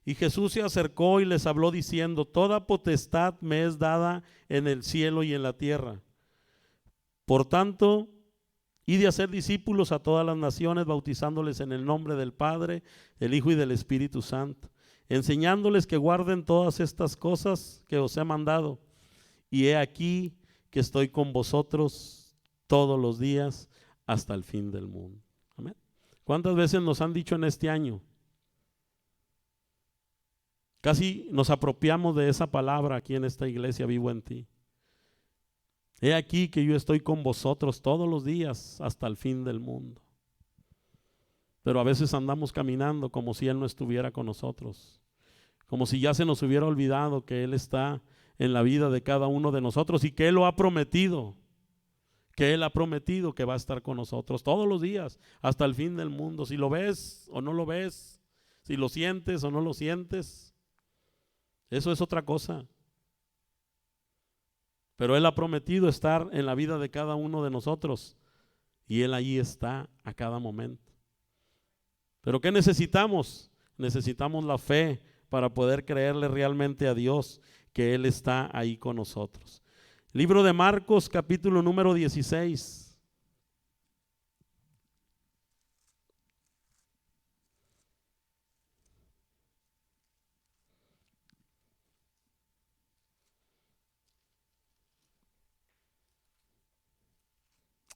Y Jesús se acercó y les habló diciendo, toda potestad me es dada en el cielo y en la tierra. Por tanto, id a hacer discípulos a todas las naciones, bautizándoles en el nombre del Padre, del Hijo y del Espíritu Santo, enseñándoles que guarden todas estas cosas que os he mandado. Y he aquí que estoy con vosotros todos los días hasta el fin del mundo. Amén. ¿Cuántas veces nos han dicho en este año? Casi nos apropiamos de esa palabra aquí en esta iglesia, Vivo en Ti. He aquí que yo estoy con vosotros todos los días hasta el fin del mundo. Pero a veces andamos caminando como si Él no estuviera con nosotros, como si ya se nos hubiera olvidado que Él está en la vida de cada uno de nosotros y que Él lo ha prometido, que Él ha prometido que va a estar con nosotros todos los días hasta el fin del mundo. Si lo ves o no lo ves, si lo sientes o no lo sientes, eso es otra cosa. Pero Él ha prometido estar en la vida de cada uno de nosotros y Él ahí está a cada momento. ¿Pero qué necesitamos? Necesitamos la fe para poder creerle realmente a Dios que Él está ahí con nosotros. Libro de Marcos, capítulo número 16.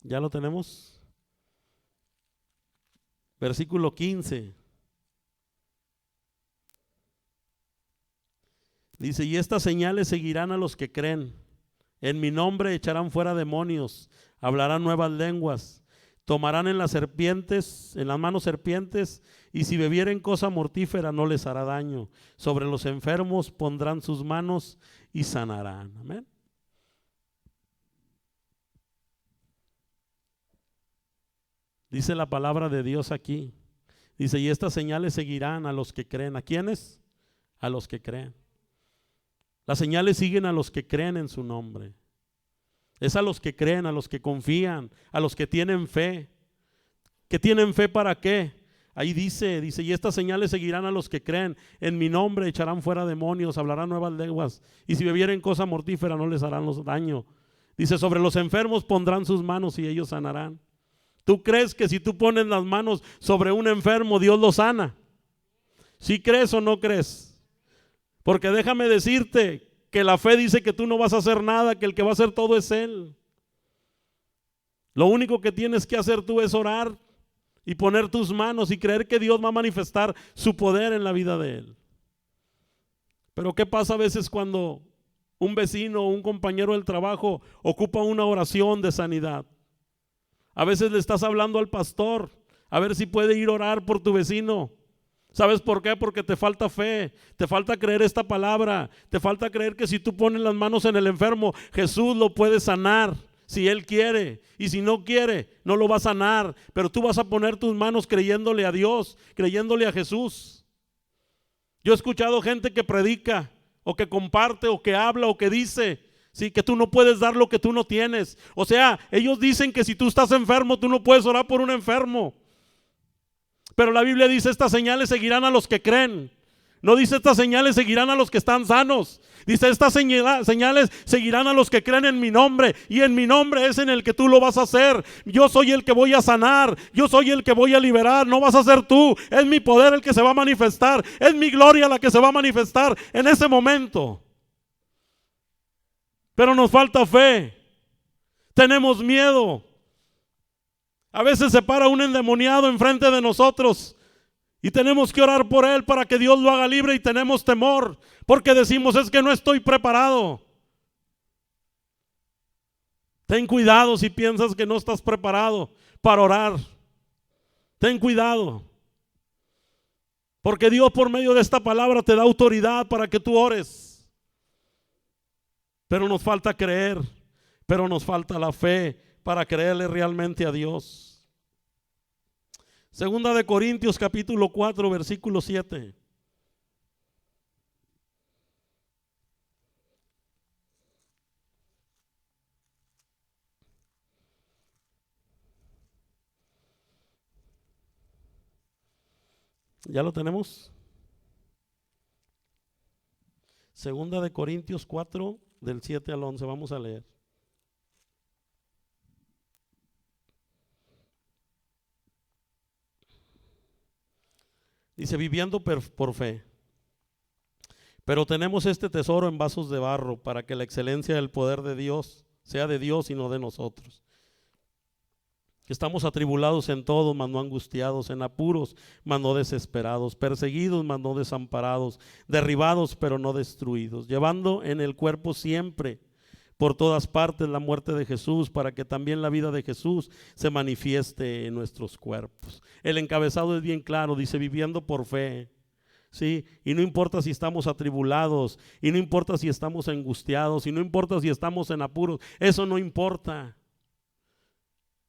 ¿Ya lo tenemos? Versículo 15. Dice, y estas señales seguirán a los que creen. En mi nombre echarán fuera demonios, hablarán nuevas lenguas, tomarán en las manos serpientes, y si bebieren cosa mortífera no les hará daño. Sobre los enfermos pondrán sus manos y sanarán. Amén. Dice la palabra de Dios aquí. Dice, y estas señales seguirán a los que creen. ¿A quiénes? A los que creen. Las señales siguen a los que creen en su nombre. Es a los que creen, a los que confían, a los que tienen fe. ¿Que tienen fe para qué? Ahí dice, y estas señales seguirán a los que creen. En mi nombre echarán fuera demonios, hablarán nuevas lenguas, y si bebieren cosa mortífera no les harán daño. Dice, sobre los enfermos pondrán sus manos y ellos sanarán. ¿Tú crees que si tú pones las manos sobre un enfermo, Dios lo sana? ¿Sí crees o no crees? Porque déjame decirte que la fe dice que tú no vas a hacer nada, que el que va a hacer todo es Él. Lo único que tienes que hacer tú es orar y poner tus manos y creer que Dios va a manifestar su poder en la vida de Él. Pero ¿qué pasa a veces cuando un vecino o un compañero del trabajo ocupa una oración de sanidad? A veces le estás hablando al pastor a ver si puede ir a orar por tu vecino. ¿Sabes por qué? Porque te falta fe, te falta creer esta palabra, te falta creer que si tú pones las manos en el enfermo, Jesús lo puede sanar, si Él quiere, y si no quiere, no lo va a sanar, pero tú vas a poner tus manos creyéndole a Dios, creyéndole a Jesús. Yo he escuchado gente que predica, o que comparte, o que habla, o que dice, sí, que tú no puedes dar lo que tú no tienes. O sea, ellos dicen que si tú estás enfermo, tú no puedes orar por un enfermo. Pero la Biblia dice, estas señales seguirán a los que creen. No dice, estas señales seguirán a los que están sanos. Dice, estas señales seguirán a los que creen en mi nombre. Y en mi nombre es en el que tú lo vas a hacer. Yo soy el que voy a sanar. Yo soy el que voy a liberar. No vas a ser tú. Es mi poder el que se va a manifestar. Es mi gloria la que se va a manifestar en ese momento. Pero nos falta fe. Tenemos miedo. A veces se para un endemoniado enfrente de nosotros y tenemos que orar por él para que Dios lo haga libre y tenemos temor porque decimos, es que no estoy preparado. Ten cuidado si piensas que no estás preparado para orar. Ten cuidado. Porque Dios por medio de esta palabra te da autoridad para que tú ores. Pero nos falta creer, pero nos falta la fe para creerle realmente a Dios. Segunda de Corintios capítulo 4 versículo 7. ¿Ya lo tenemos? Segunda de Corintios 4 del 7 al 11, vamos a leer. Dice, viviendo por fe. Pero tenemos este tesoro en vasos de barro para que la excelencia del poder de Dios sea de Dios y no de nosotros. Estamos atribulados en todo, mas no angustiados, en apuros, mas no desesperados, perseguidos, mas no desamparados, derribados, pero no destruidos, llevando en el cuerpo siempre, por todas partes, la muerte de Jesús, para que también la vida de Jesús se manifieste en nuestros cuerpos. El encabezado es bien claro, dice: viviendo por fe. Sí, y no importa si estamos atribulados, y no importa si estamos angustiados, y no importa si estamos en apuros, eso no importa.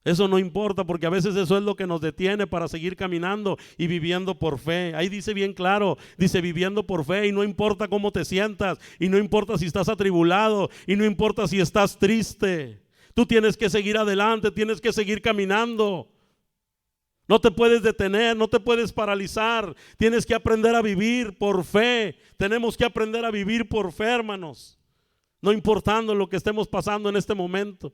Eso no importa, porque a veces eso es lo que nos detiene para seguir caminando y viviendo por fe. Ahí dice bien claro, dice viviendo por fe, y no importa cómo te sientas, y no importa si estás atribulado, y no importa si estás triste. Tú tienes que seguir adelante, tienes que seguir caminando. No te puedes detener, no te puedes paralizar. Tienes que aprender a vivir por fe. Tenemos que aprender a vivir por fe, hermanos. No importando lo que estemos pasando en este momento,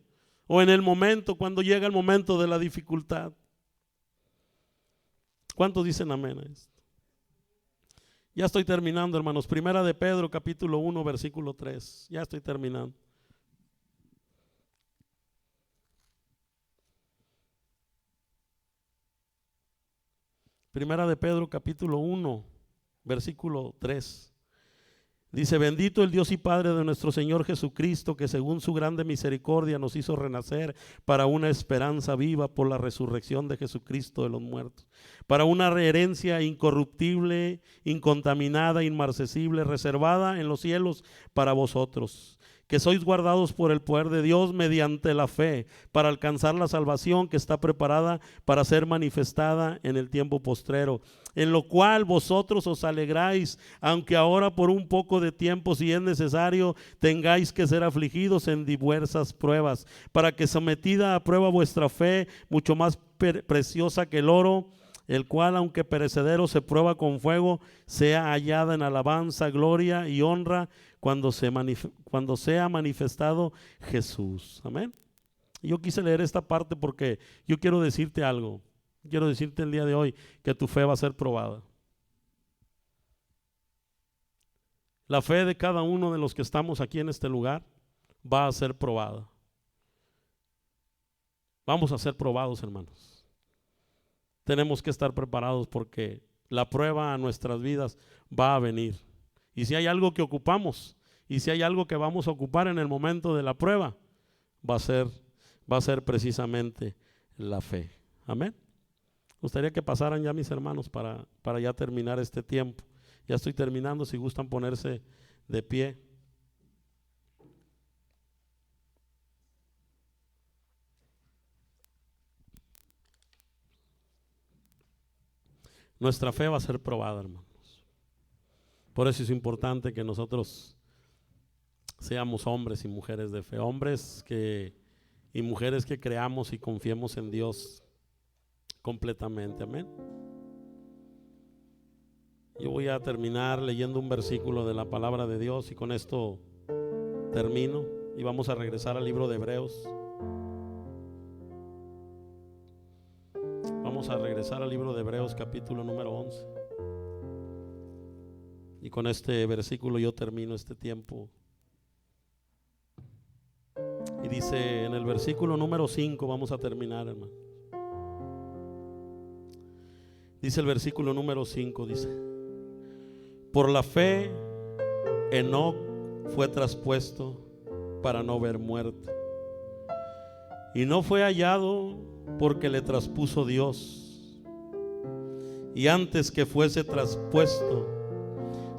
o en el momento, cuando llega el momento de la dificultad. ¿Cuántos dicen amén a esto? Ya estoy terminando, hermanos. Primera de Pedro, capítulo 1, versículo 3. Ya estoy terminando. Primera de Pedro, capítulo 1, versículo 3. Dice: bendito el Dios y Padre de nuestro Señor Jesucristo, que según su grande misericordia nos hizo renacer para una esperanza viva por la resurrección de Jesucristo de los muertos, para una herencia incorruptible, incontaminada, inmarcesible, reservada en los cielos para vosotros, que sois guardados por el poder de Dios mediante la fe, para alcanzar la salvación que está preparada para ser manifestada en el tiempo postrero, en lo cual vosotros os alegráis, aunque ahora por un poco de tiempo, si es necesario, tengáis que ser afligidos en diversas pruebas, para que, sometida a prueba vuestra fe, mucho más preciosa que el oro, el cual, aunque perecedero, se prueba con fuego, sea hallada en alabanza, gloria y honra cuando sea manifestado Jesús. Amén. Yo quise leer esta parte porque yo quiero decirte algo. Quiero decirte el día de hoy que tu fe va a ser probada. La fe de cada uno de los que estamos aquí en este lugar va a ser probada. Vamos a ser probados, hermanos. Tenemos que estar preparados porque la prueba a nuestras vidas va a venir. Y si hay algo que ocupamos, y si hay algo que vamos a ocupar en el momento de la prueba, va a ser precisamente la fe. Amén. Gustaría que pasaran ya mis hermanos para ya terminar este tiempo. Ya estoy terminando, si gustan ponerse de pie. Nuestra fe va a ser probada, hermanos. Por eso es importante que nosotros seamos hombres y mujeres de fe, hombres y mujeres que creamos y confiemos en Dios completamente. Amén. Yo voy a terminar leyendo un versículo de la palabra de Dios y con esto termino y vamos a regresar al libro de Hebreos. Vamos a regresar al libro de Hebreos, capítulo número 11. Y con este versículo yo termino este tiempo. Y dice en el versículo número 5, vamos a terminar, hermano. Dice el versículo número 5, dice: por la fe Enoc fue traspuesto para no ver muerte, y no fue hallado porque le traspuso Dios, y antes que fuese traspuesto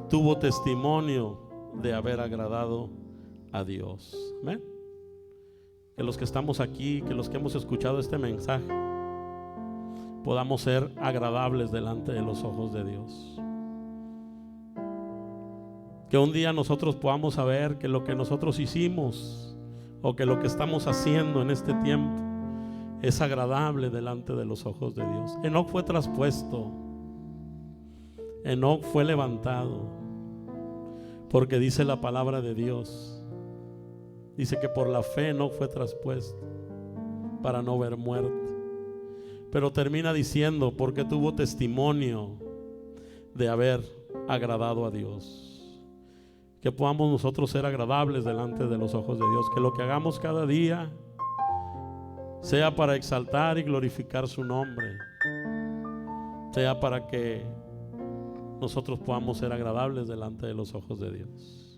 tuvo testimonio de haber agradado a Dios. Amén. Que los que estamos aquí, que los que hemos escuchado este mensaje, podamos ser agradables delante de los ojos de Dios. Que un día nosotros podamos saber que lo que nosotros hicimos o que lo que estamos haciendo en este tiempo es agradable delante de los ojos de Dios. Enoc fue traspuesto, Enoc fue levantado, porque dice la palabra de Dios, dice que por la fe Enoc fue traspuesto para no ver muerte. Pero termina diciendo, porque tuvo testimonio de haber agradado a Dios. Que podamos nosotros ser agradables delante de los ojos de Dios. Que lo que hagamos cada día sea para exaltar y glorificar su nombre, sea para que nosotros podamos ser agradables delante de los ojos de Dios.